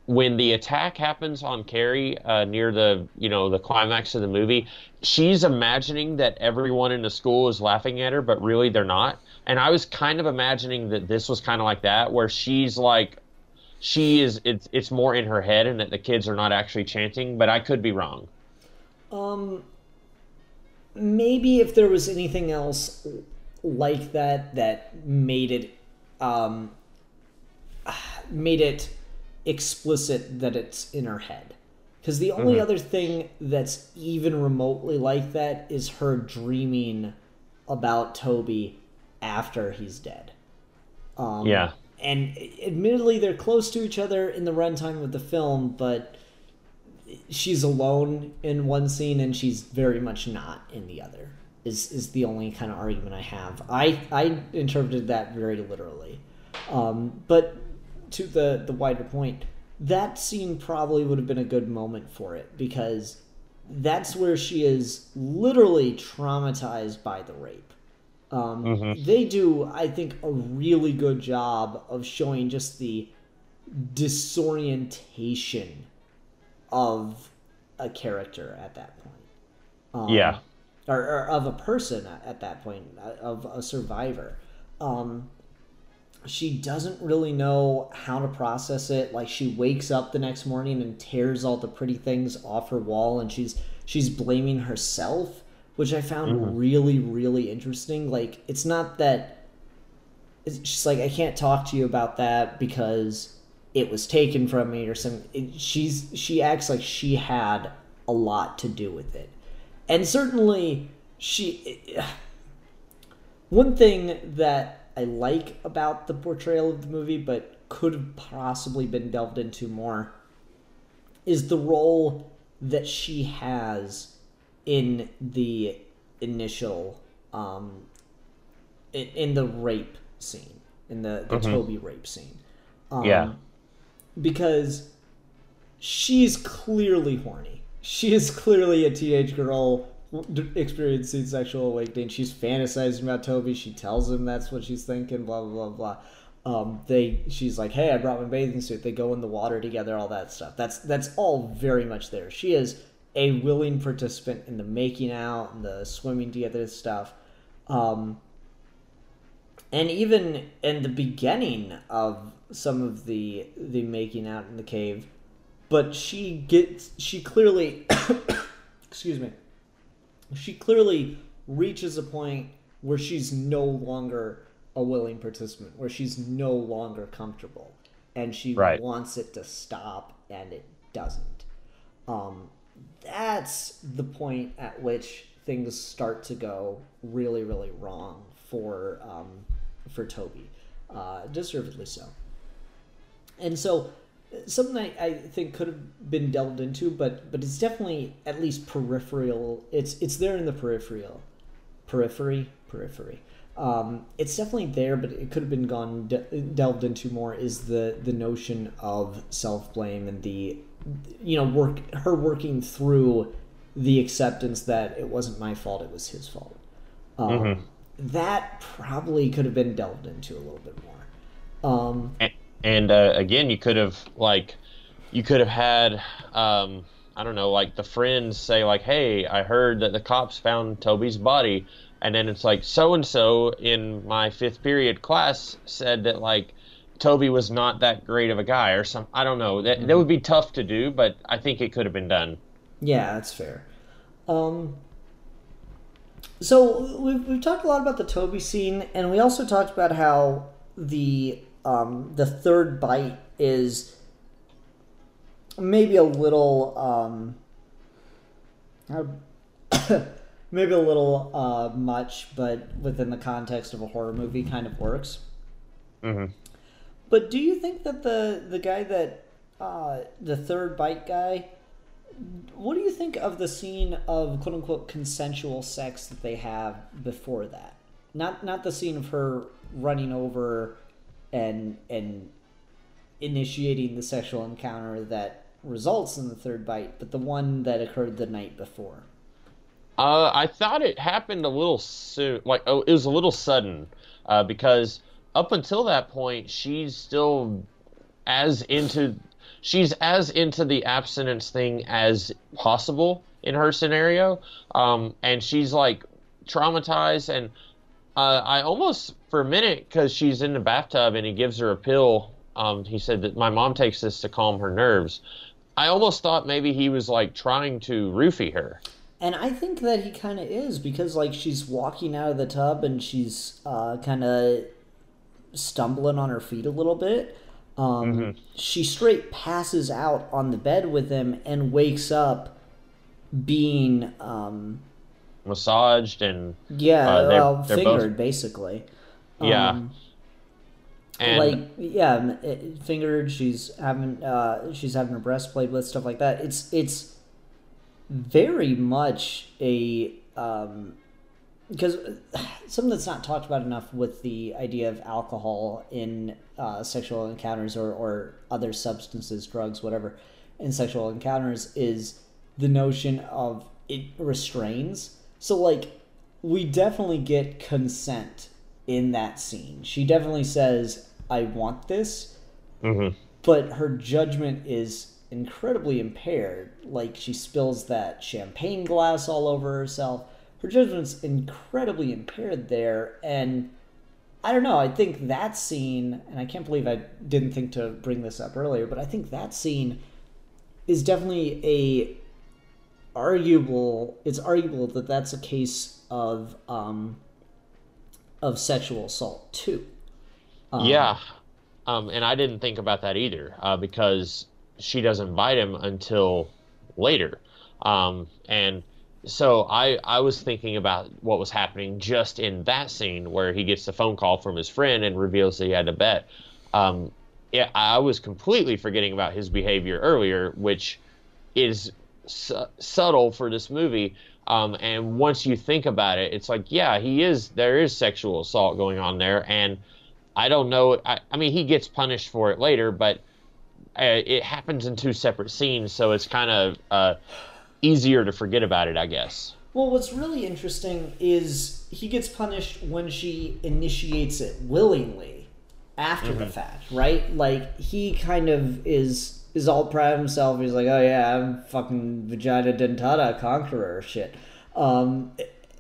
when the attack happens on Carrie near the climax of the movie, she's imagining that everyone in the school is laughing at her, but really they're not. And I was kind of imagining that this was kind of like that, where she's like, it's more in her head and that the kids are not actually chanting, but I could be wrong. Maybe if there was anything else like that made it explicit that it's in her head. Because the only other thing that's even remotely like that is her dreaming about Toby after he's dead. Yeah. And admittedly, they're close to each other in the runtime of the film, but she's alone in one scene and she's very much not in the other, is the only kind of argument I have. I interpreted that very literally. But to the wider point, that scene probably would have been a good moment for it, because that's where she is literally traumatized by the rape. They do, I think, a really good job of showing just the disorientation of a character at that point. Yeah. Or of a person at that point, of a survivor. She doesn't really know how to process it. Like, she wakes up the next morning and tears all the pretty things off her wall, and she's blaming herself, which I found really, really interesting. Like, it's not that... She's like, I can't talk to you about that because it was taken from me or something. She acts like she had a lot to do with it. And certainly, one thing that I like about the portrayal of the movie, but could have possibly been delved into more, is the role that she has in the initial, in the rape scene, in the Toby rape scene. Because she's clearly horny. She is clearly a teenage girl experiencing sexual awakening. She's fantasizing about Toby. She tells him that's what she's thinking, blah, blah, blah, blah. She's like, hey, I brought my bathing suit. They go in the water together, all that stuff. That's all very much there. She is a willing participant in the making out and the swimming together stuff. And even in the beginning of some of the making out in the cave, but she clearly, excuse me, she clearly reaches a point where she's no longer a willing participant, where she's no longer comfortable, and she wants it to stop, and it doesn't. That's the point at which things start to go really, really wrong for Toby, deservedly so. And so, something I think could have been delved into, but it's definitely at least peripheral. It's there in the periphery. It's definitely there, but it could have been delved into more. Is the notion of self-blame and the her working through the acceptance that it wasn't my fault, it was his fault. That probably could have been delved into a little bit more. And again, you could have had, I don't know, like the friends say like, hey, I heard that the cops found Toby's body. And then it's like, so-and-so in my 5th period class said that like Toby was not that great of a guy or something. I don't know. That would be tough to do, but I think it could have been done. Yeah, that's fair. So we've talked a lot about the Toby scene, and we also talked about how the third bite is maybe a little maybe a little much, but within the context of a horror movie kind of works. But do you think that the guy that the third bite guy, what do you think of the scene of quote unquote consensual sex that they have before that? Not the scene of her running over and initiating the sexual encounter that results in the third bite, but the one that occurred the night before. I thought it happened a little soon. Like, it was a little sudden, because up until that point, she's still as into the abstinence thing as possible in her scenario, and she's like traumatized. And I almost, for a minute, because she's in the bathtub and he gives her a pill, he said that my mom takes this to calm her nerves. I almost thought maybe he was like trying to roofie her. And I think that he kind of is, because like she's walking out of the tub and she's kind of stumbling on her feet a little bit. She straight passes out on the bed with him and wakes up being massaged and they're fingered both... basically. And fingered. She's having her breast played with, stuff like that. It's very much a because something that's not talked about enough with the idea of alcohol in sexual encounters or other substances, drugs, whatever, in sexual encounters is the notion of it restrains. So like we definitely get consent in that scene. She definitely says, I want this. but her judgment is incredibly impaired. Like, she spills that champagne glass all over herself. Her judgment's incredibly impaired there, and I don't know, I think that scene, and I can't believe I didn't think to bring this up earlier, but I think that scene is definitely it's arguable that that's a case of sexual assault too. Yeah. And I didn't think about that either, because she doesn't bite him until later. And so I was thinking about what was happening just in that scene where he gets the phone call from his friend and reveals that he had to bet. Yeah, I was completely forgetting about his behavior earlier, which is subtle for this movie. And once you think about it, it's like, yeah, there is sexual assault going on there. And I don't know. I mean, he gets punished for it later, but it happens in two separate scenes, so it's kind of easier to forget about it, I guess. Well, what's really interesting is he gets punished when she initiates it willingly after the fact, right? Like, he kind of is all proud of himself. He's like, oh yeah, I'm fucking vagina dentata conqueror shit.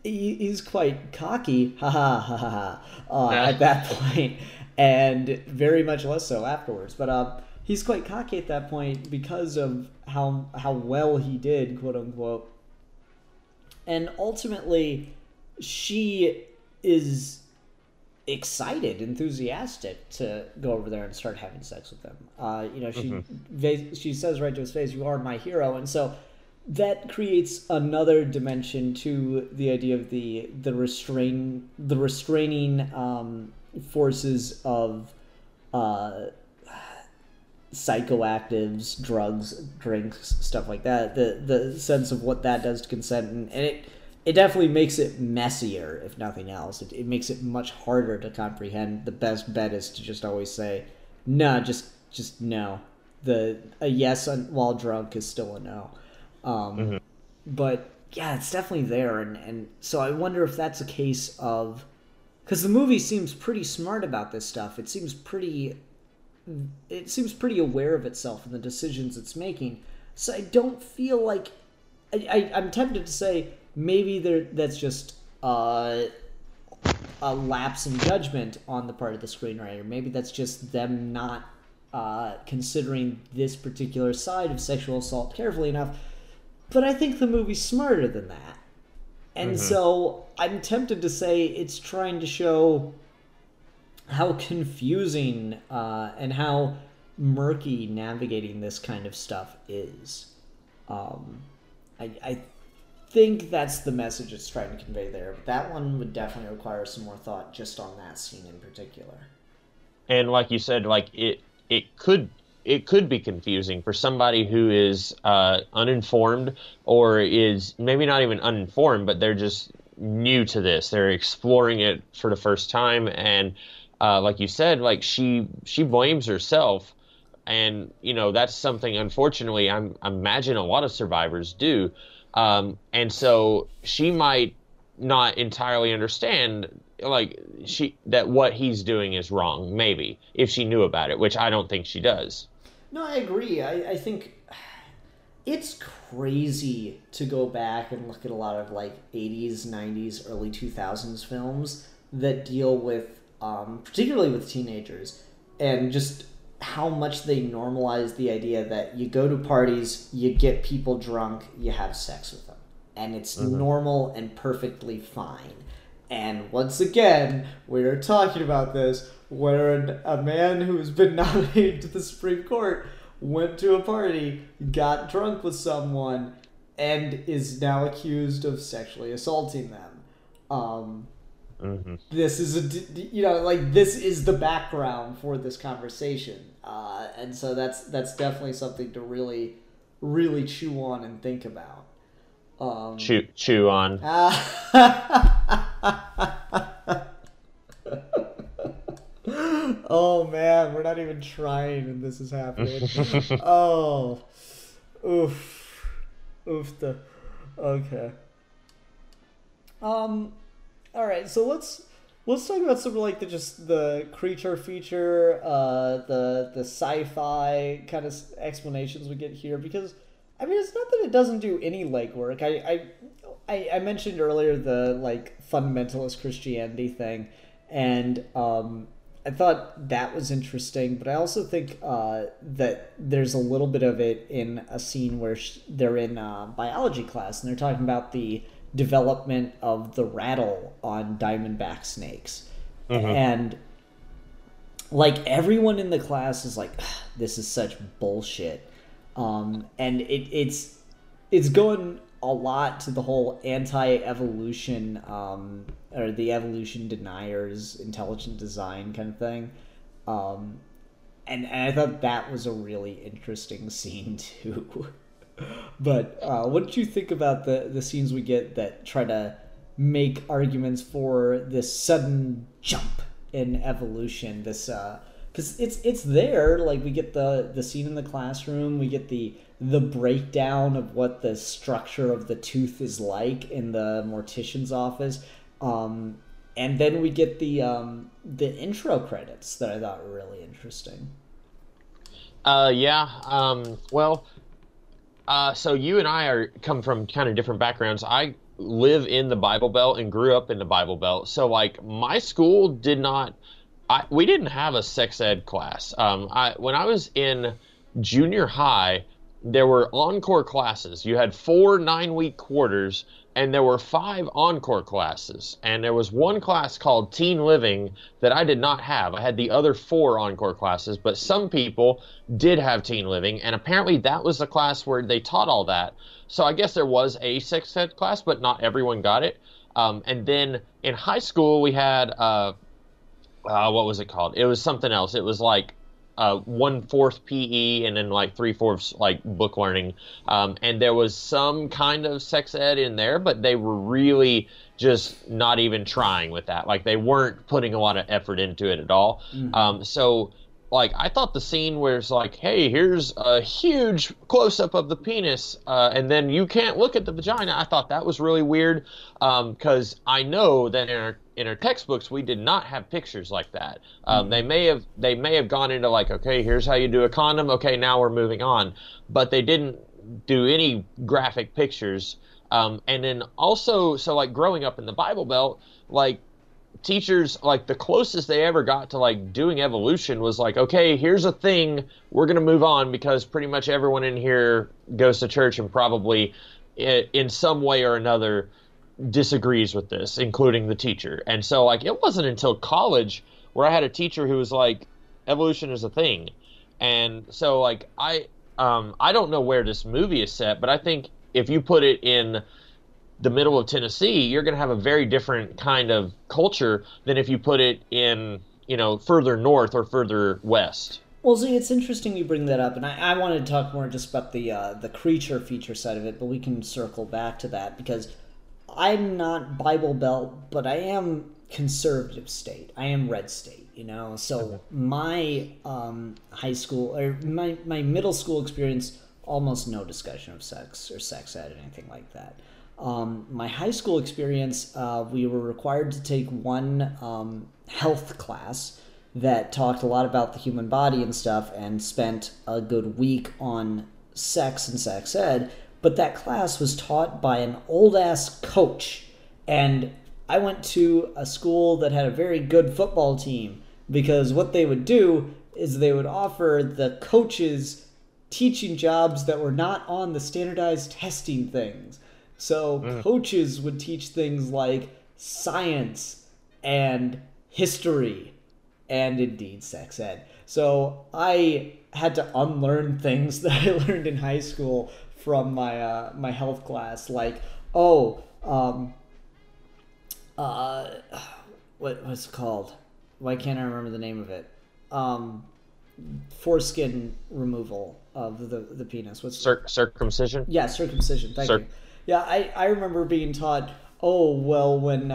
He's quite cocky, at that point, and very much less so afterwards. But he's quite cocky at that point because of how well he did, quote unquote. And ultimately, she is excited, enthusiastic to go over there and start having sex with him. She says right to his face, "You are my hero," and so that creates another dimension to the idea of the restraining forces of psychoactives, drugs, drinks, stuff like that. The sense of what that does to consent, and it definitely makes it messier, if nothing else. It makes it much harder to comprehend. The best bet is to just always say, no, just no. A yes while drunk is still a no. But yeah, it's definitely there, and so I wonder if that's a case of, because the movie seems pretty smart about this stuff. It seems pretty aware of itself and the decisions it's making. So I don't feel like I'm tempted to say maybe that's just a lapse in judgment on the part of the screenwriter. Maybe that's just them not considering this particular side of sexual assault carefully enough. But I think the movie's smarter than that. And so I'm tempted to say it's trying to show how confusing and how murky navigating this kind of stuff is. I think that's the message it's trying to convey there. But that one would definitely require some more thought just on that scene in particular. And like you said, like it could be confusing for somebody who is uninformed, or is maybe not even uninformed, but they're just new to this. They're exploring it for the first time, and like you said, like she blames herself, and that's something, unfortunately, I imagine a lot of survivors do, and so she might not entirely understand that what he's doing is wrong, maybe, if she knew about it, which I don't think she does. No, I agree. I think it's crazy to go back and look at a lot of 80s, 90s, early 2000s films that deal with, particularly with teenagers, and just how much they normalize the idea that you go to parties, you get people drunk, you have sex with them. And it's normal and perfectly fine. And once again, we're talking about this, where a man who's been nominated to the Supreme Court went to a party, got drunk with someone, and is now accused of sexually assaulting them. This is this is the background for this conversation, and so that's definitely something to really, really chew on and think about. Chew on. Oh man, we're not even trying and this is happening. Oh. Oof. Okay. Alright, so let's let's talk about some of like the creature feature, the sci-fi kind of explanations we get here, because I mean it's not that it doesn't do any legwork. I mentioned earlier the like fundamentalist Christianity thing, and I thought that was interesting, but I also think that there's a little bit of it in a scene where they're in biology class and they're talking about the development of the rattle on diamondback snakes. And like everyone in the class is like, this is such bullshit. And it's going a lot to the whole anti-evolution or the evolution deniers, intelligent design kind of thing. And I thought that was a really interesting scene too. But what did you think about the scenes we get that try to make arguments for this sudden jump in evolution? This because it's there. Like we get the scene in the classroom, we get the breakdown of what the structure of the tooth is like in the mortician's office, and then we get the intro credits that I thought were really interesting. So you and I come from kind of different backgrounds. I live in the Bible Belt and grew up in the Bible Belt. So like my school we didn't have a sex ed class. When I was in junior high, there were encore classes. You had 4 9-week quarters, and there were 5 encore classes. And there was one class called Teen Living that I did not have. I had the other 4 encore classes, but some people did have Teen Living, and apparently that was the class where they taught all that. So I guess there was a sex ed class, but not everyone got it. And then in high school, we had, what was it called? It was something else. It was like 1/4 PE and then like 3/4 like book learning. And there was some kind of sex ed in there, but they were really just not even trying with that. Like they weren't putting a lot of effort into it at all. So like I thought the scene where it's like, hey, here's a huge close-up of the penis, and then you can't look at the vagina. I thought that was really weird, because I know that in our textbooks we did not have pictures like that. They may have gone into like, okay, here's how you do a condom. Okay, now we're moving on, but they didn't do any graphic pictures. And then also, so like growing up in the Bible Belt, like teachers, like the closest they ever got to like doing evolution was like, okay, here's a thing, we're going to move on because pretty much everyone in here goes to church and probably in some way or another disagrees with this, including the teacher. And so like it wasn't until college where I had a teacher who was like, evolution is a thing. And so like I don't know where this movie is set, but I think if you put it in the middle of Tennessee, you're going to have a very different kind of culture than if you put it in, further north or further west. Well, see, it's interesting you bring that up, and I wanted to talk more just about the creature feature side of it, but we can circle back to that, because I'm not Bible Belt, but I am conservative state. I am red state, So my high school, or my middle school experience, almost no discussion of sex or sex ed or anything like that. My high school experience, we were required to take one health class that talked a lot about the human body and stuff, and spent a good week on sex and sex ed, but that class was taught by an old-ass coach, and I went to a school that had a very good football team, because what they would do is they would offer the coaches teaching jobs that were not on the standardized testing things. So coaches would teach things like science and history and indeed sex ed. So I had to unlearn things that I learned in high school from my health class, like what's it called? Why can't I remember the name of it? Foreskin removal of the penis. What's circumcision? Yeah, circumcision. Thank you. Yeah, I remember being taught, when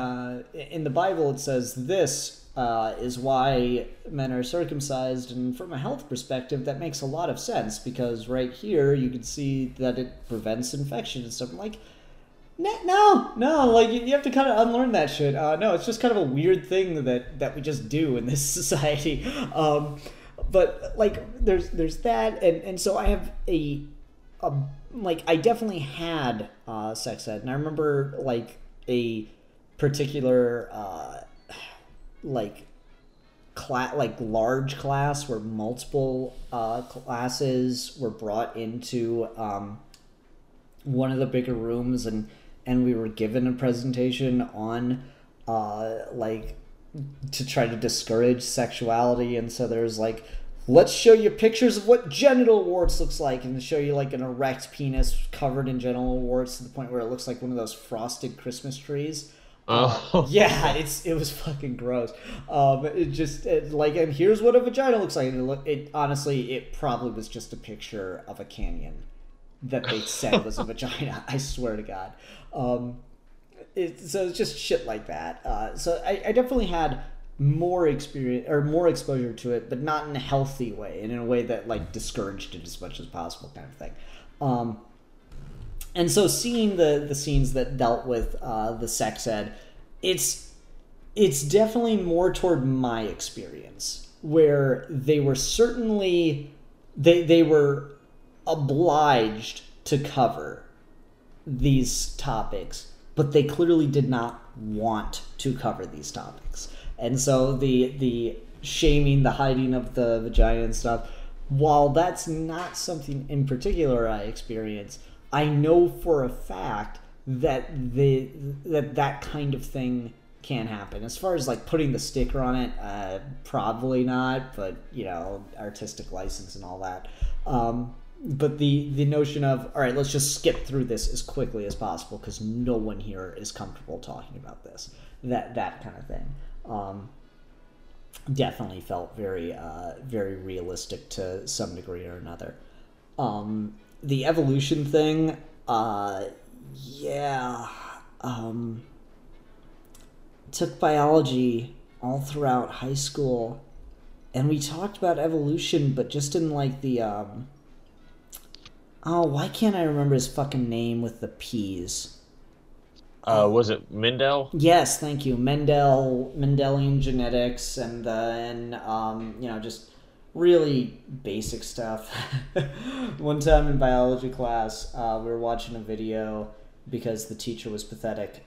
in the Bible it says this is why men are circumcised, and from a health perspective that makes a lot of sense, because right here you can see that it prevents infection and stuff. I'm like, No, like you have to kind of unlearn that shit. No, it's just kind of a weird thing that we just do in this society. But like there's that, and so I have like I definitely had sex ed, and I remember like a particular like large class where multiple classes were brought into one of the bigger rooms, and we were given a presentation on like to try to discourage sexuality. And so there's like, let's show you pictures of what genital warts looks like, and show you like an erect penis covered in genital warts to the point where it looks like one of those frosted Christmas trees. Yeah, it was fucking gross. Like, and here's what a vagina looks like. And honestly, it probably was just a picture of a canyon that they said was a vagina. I swear to God. So it's just shit like that. So I definitely had more experience or more exposure to it, but not in a healthy way, and in a way that like discouraged it as much as possible, kind of thing. And so seeing the scenes that dealt with the sex ed, it's definitely more toward my experience, where they were certainly they were obliged to cover these topics, but they clearly did not want to cover these topics. And so the shaming, the hiding of the vagina and stuff, while that's not something in particular I experienced, I know for a fact that that kind of thing can happen. As far as like putting the sticker on it, probably not, but artistic license and all that. But the notion of, all right, let's just skip through this as quickly as possible because no one here is comfortable talking about this. That kind of thing. Definitely felt very very realistic to some degree or another. The evolution thing, took biology all throughout high school, and we talked about evolution, but just in like the why can't I remember his fucking name with the P's? Was it Mendel? Yes, thank you. Mendelian genetics, and just really basic stuff. One time in biology class, we were watching a video because the teacher was pathetic.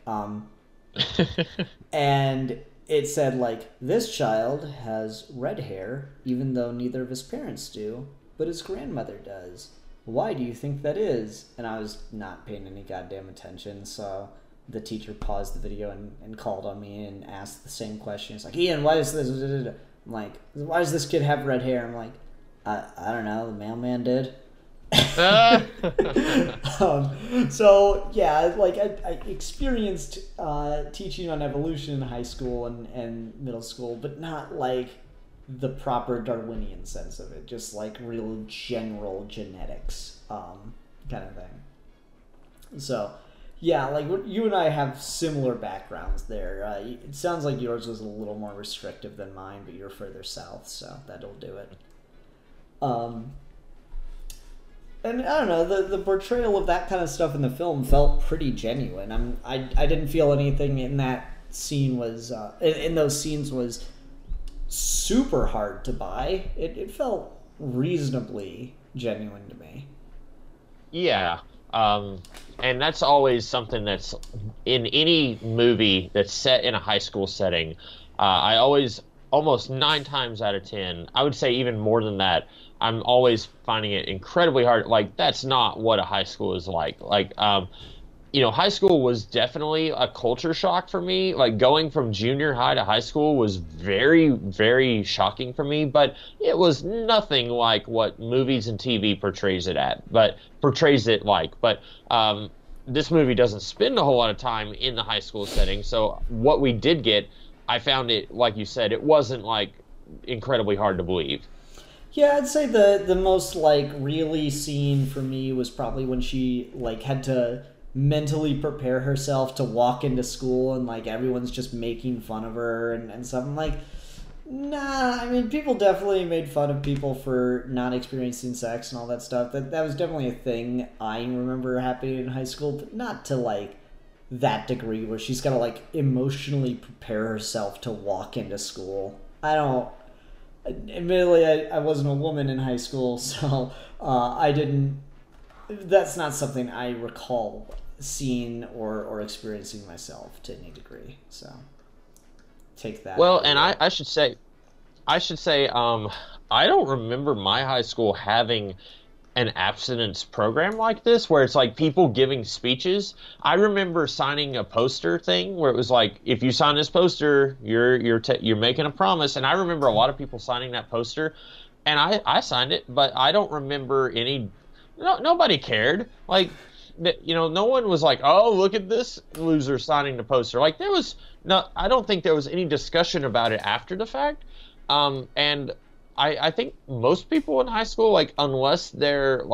And it said, like, this child has red hair, even though neither of his parents do, but his grandmother does. Why do you think that is? And I was not paying any goddamn attention, so the teacher paused the video and called on me and asked the same question. It's like, Ian, why is this? I'm like, why does this kid have red hair? I'm like, I don't know, the mailman did. So yeah, like I experienced teaching on evolution in high school and middle school, but not like the proper Darwinian sense of it, just like real general genetics kind of thing. So yeah, like you and I have similar backgrounds there. It sounds like yours was a little more restrictive than mine, but you're further south, so that'll do it. And I don't know, the portrayal of that kind of stuff in the film felt pretty genuine. I didn't feel anything in that scene was in those scenes was super hard to buy. It felt reasonably genuine to me. Yeah. And that's always something that's in any movie that's set in a high school setting. I always, almost 9 times out of 10, I would say even more than that, I'm always finding it incredibly hard. Like, that's not what a high school is like. Like, high school was definitely a culture shock for me. Like, going from junior high to high school was very, very shocking for me, but it was nothing like what movies and TV portrays it like. But this movie doesn't spend a whole lot of time in the high school setting, so what we did get, I found it, like you said, it wasn't, like, incredibly hard to believe. Yeah, I'd say the most, like, really scene for me was probably when she, like, had to mentally prepare herself to walk into school and, like, everyone's just making fun of her and something. Like, nah, I mean, people definitely made fun of people for not experiencing sex and all that stuff. That was definitely a thing I remember happening in high school, but not to, like, that degree where she's got to like emotionally prepare herself to walk into school. Admittedly, I wasn't a woman in high school, so I didn't. That's not something I recall seeing or experiencing myself to any degree. So take that. Well, and I should say, I don't remember my high school having an abstinence program like this where it's like people giving speeches. I remember signing a poster thing where it was like, if you sign this poster, you're making a promise. And I remember a lot of people signing that poster, and I signed it, but I don't remember nobody cared. Like, no one was like, oh, look at this loser signing the poster. Like, I don't think there was any discussion about it after the fact. And I think most people in high school, like, unless their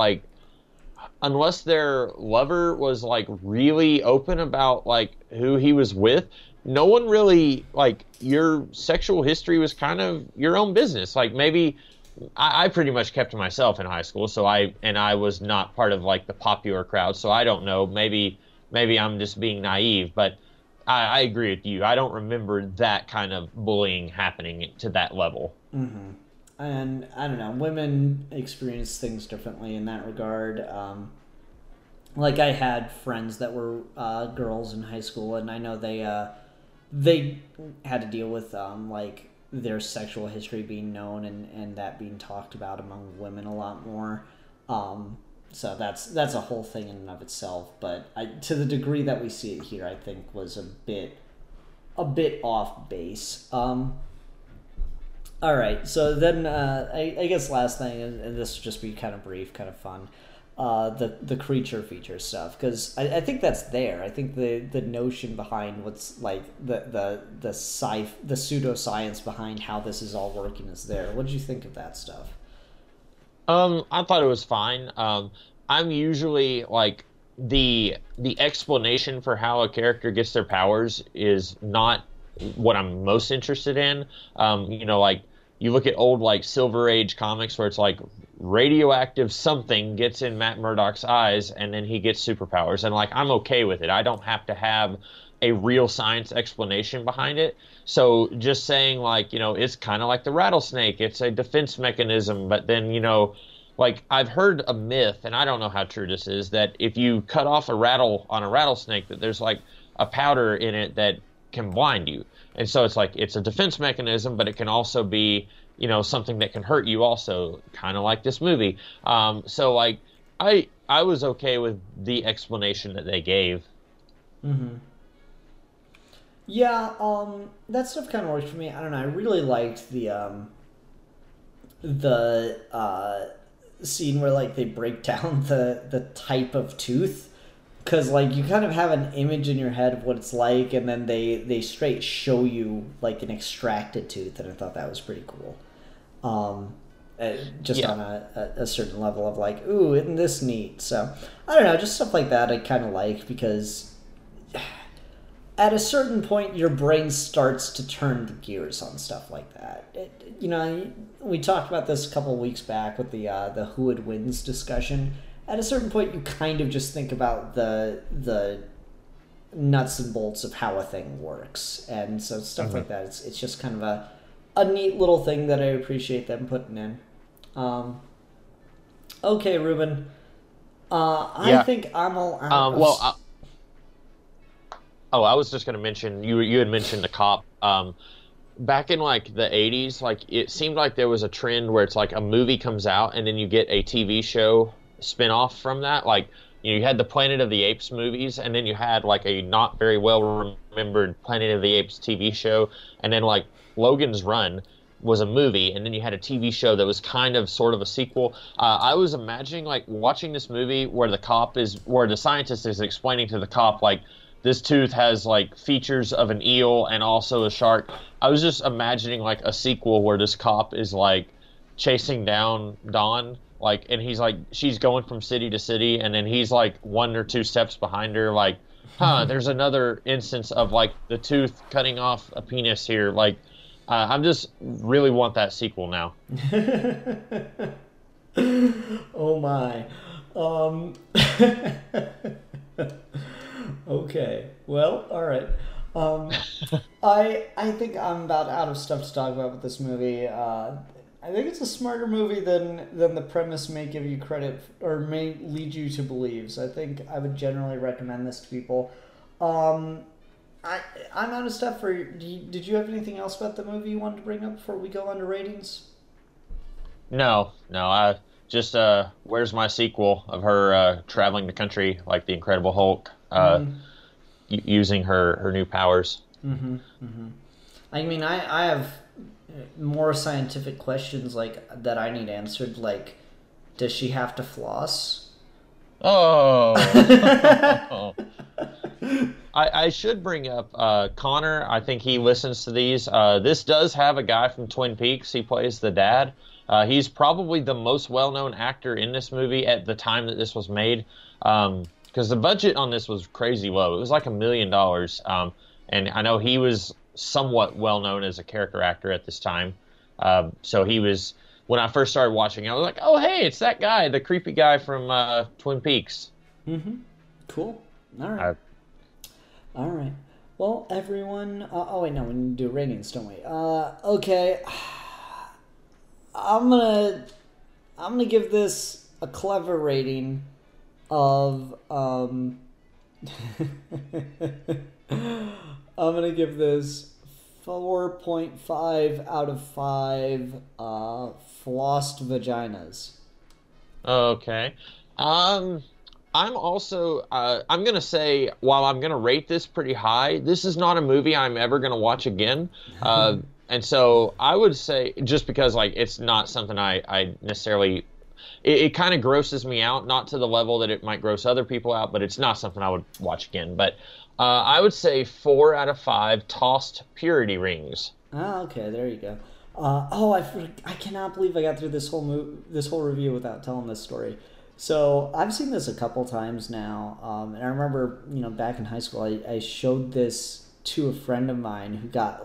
lover was like really open about like who he was with, no one really, like, your sexual history was kind of your own business. Like, maybe I pretty much kept to myself in high school, so I was not part of like the popular crowd, so I don't know. Maybe I'm just being naive, but I agree with you. I don't remember that kind of bullying happening to that level. Mm-hmm. And I don't know, women experience things differently in that regard. Like, I had friends that were girls in high school, and I know they had to deal with like their sexual history being known and that being talked about among women a lot more. So that's a whole thing in and of itself. But to the degree that we see it here, I think was a bit off base. All right, so then I guess last thing, and this will just be kind of brief, kind of fun, the creature feature stuff, because I think that's there. I think the notion behind what's like the pseudoscience behind how this is all working is there. What did you think of that stuff? I thought it was fine. I'm usually like the explanation for how a character gets their powers is not what I'm most interested in. Like, you look at old like Silver Age comics where it's like radioactive something gets in Matt Murdock's eyes and then he gets superpowers, and like, I'm okay with it. I don't have to have a real science explanation behind it. So just saying like, it's kind of like the rattlesnake, it's a defense mechanism, but then, like, I've heard a myth, and I don't know how true this is, that if you cut off a rattlesnake, that there's like a powder in it that can blind you. And so it's like, it's a defense mechanism, but it can also be, something that can hurt you also, kind of like this movie. So like, I was okay with the explanation that they gave. Mm-hmm. Yeah, that stuff kind of worked for me. I don't know, I really liked the scene where like they break down the type of tooth. Because, like, you kind of have an image in your head of what it's like, and then they straight show you, like, an extracted tooth, and I thought that was pretty cool. On a certain level of, like, ooh, isn't this neat? So, I don't know, just stuff like that I kind of like, because at a certain point, your brain starts to turn the gears on stuff like that. We talked about this a couple of weeks back with the Who Would Wins discussion. At a certain point, you kind of just think about the nuts and bolts of how a thing works. And so stuff like that, it's just kind of a neat little thing that I appreciate them putting in. Okay, Ruben. I think I'm all out. I was just going to mention, you had mentioned the cop. Back in like the 80s, like, it seemed like there was a trend where it's like a movie comes out and then you get a TV show spin-off from that. Like, you had the Planet of the Apes movies, and then you had like a not very well remembered Planet of the Apes TV show, and then like Logan's Run was a movie, and then you had a TV show that was kind of sort of a sequel. I was imagining like watching this movie where the scientist is explaining to the cop like, this tooth has like features of an eel and also a shark. I was just imagining like a sequel where this cop is like chasing down Dawn, like, and he's like, she's going from city to city, and then he's like 1 or 2 steps behind her, like, there's another instance of like the tooth cutting off a penis here. Like, I'm just really want that sequel now. Oh my. Okay. Well, all right. I think I'm about out of stuff to talk about with this movie. I think it's a smarter movie than the premise may give you credit or may lead you to believe. So I think I would generally recommend this to people. I'm out of stuff. Did you have anything else about the movie you wanted to bring up before we go on to ratings? No. I just where's my sequel of her traveling the country like the Incredible Hulk, using her new powers. Mm-hmm. Mm-hmm. I mean, I have more scientific questions like that I need answered. Like, does she have to floss? Oh. I should bring up Connor. I think he listens to these. This does have a guy from Twin Peaks. He plays the dad. He's probably the most well-known actor in this movie at the time that this was made, because the budget on this was crazy low. It was like $1 million, and I know he was somewhat well-known as a character actor at this time. So he was, when I first started watching, I was like, oh, hey, it's that guy, the creepy guy from Twin Peaks. Mm-hmm. Cool. All right. All right. Well, everyone... oh, wait, no, we need to do ratings, don't we? Okay. I'm gonna give this a clever rating of... I'm gonna give this 4.5 out of 5 flossed vaginas. Okay. I'm also, I'm going to say, while I'm going to rate this pretty high, this is not a movie I'm ever going to watch again. And so I would say, just because like it's not something I necessarily, it kind of grosses me out, not to the level that it might gross other people out, but it's not something I would watch again. But I would say 4 out of 5 tossed purity rings. Ah, okay, there you go. I cannot believe I got through this whole review without telling this story. So I've seen this a couple times now, and I remember, back in high school, I showed this to a friend of mine who got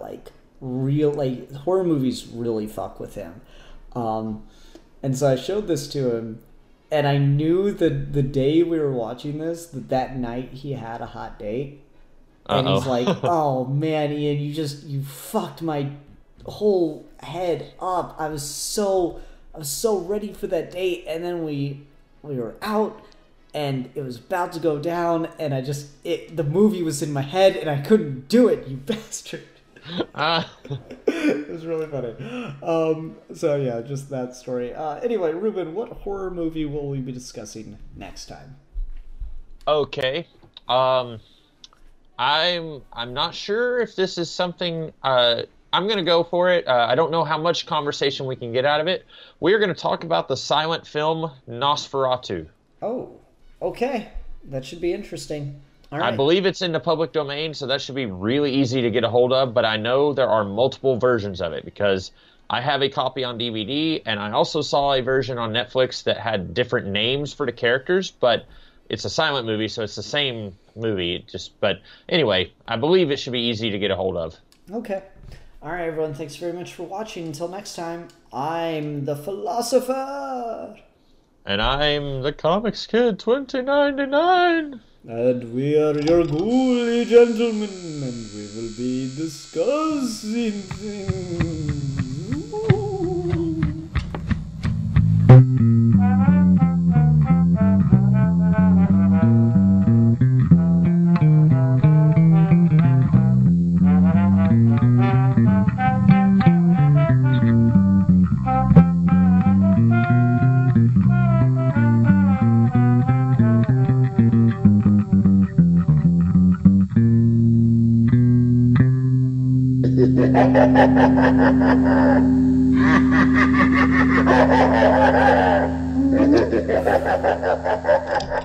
horror movies really fuck with him, and so I showed this to him, and I knew the day we were watching this that night he had a hot date, and he's like, "Oh man, Ian, you fucked my whole head up. I was so ready for that date, and then we were out, and it was about to go down, and the movie was in my head, and I couldn't do it, you bastard." It was really funny. So yeah, just that story. Anyway, Ruben, what horror movie will we be discussing next time? Okay. I'm not sure if this is something. I'm going to go for it. I don't know how much conversation we can get out of it. We're going to talk about the silent film Nosferatu. Oh, okay. That should be interesting. All right. I believe it's in the public domain, so that should be really easy to get a hold of, but I know there are multiple versions of it because I have a copy on DVD, and I also saw a version on Netflix that had different names for the characters, but it's a silent movie, so it's the same movie. But anyway, I believe it should be easy to get a hold of. Okay. All right, everyone. Thanks very much for watching. Until next time, I'm the Philosopher. And I'm the Comics Kid 2099. And we are your ghouly gentlemen, and we will be discussing things. Ha ha ha ha!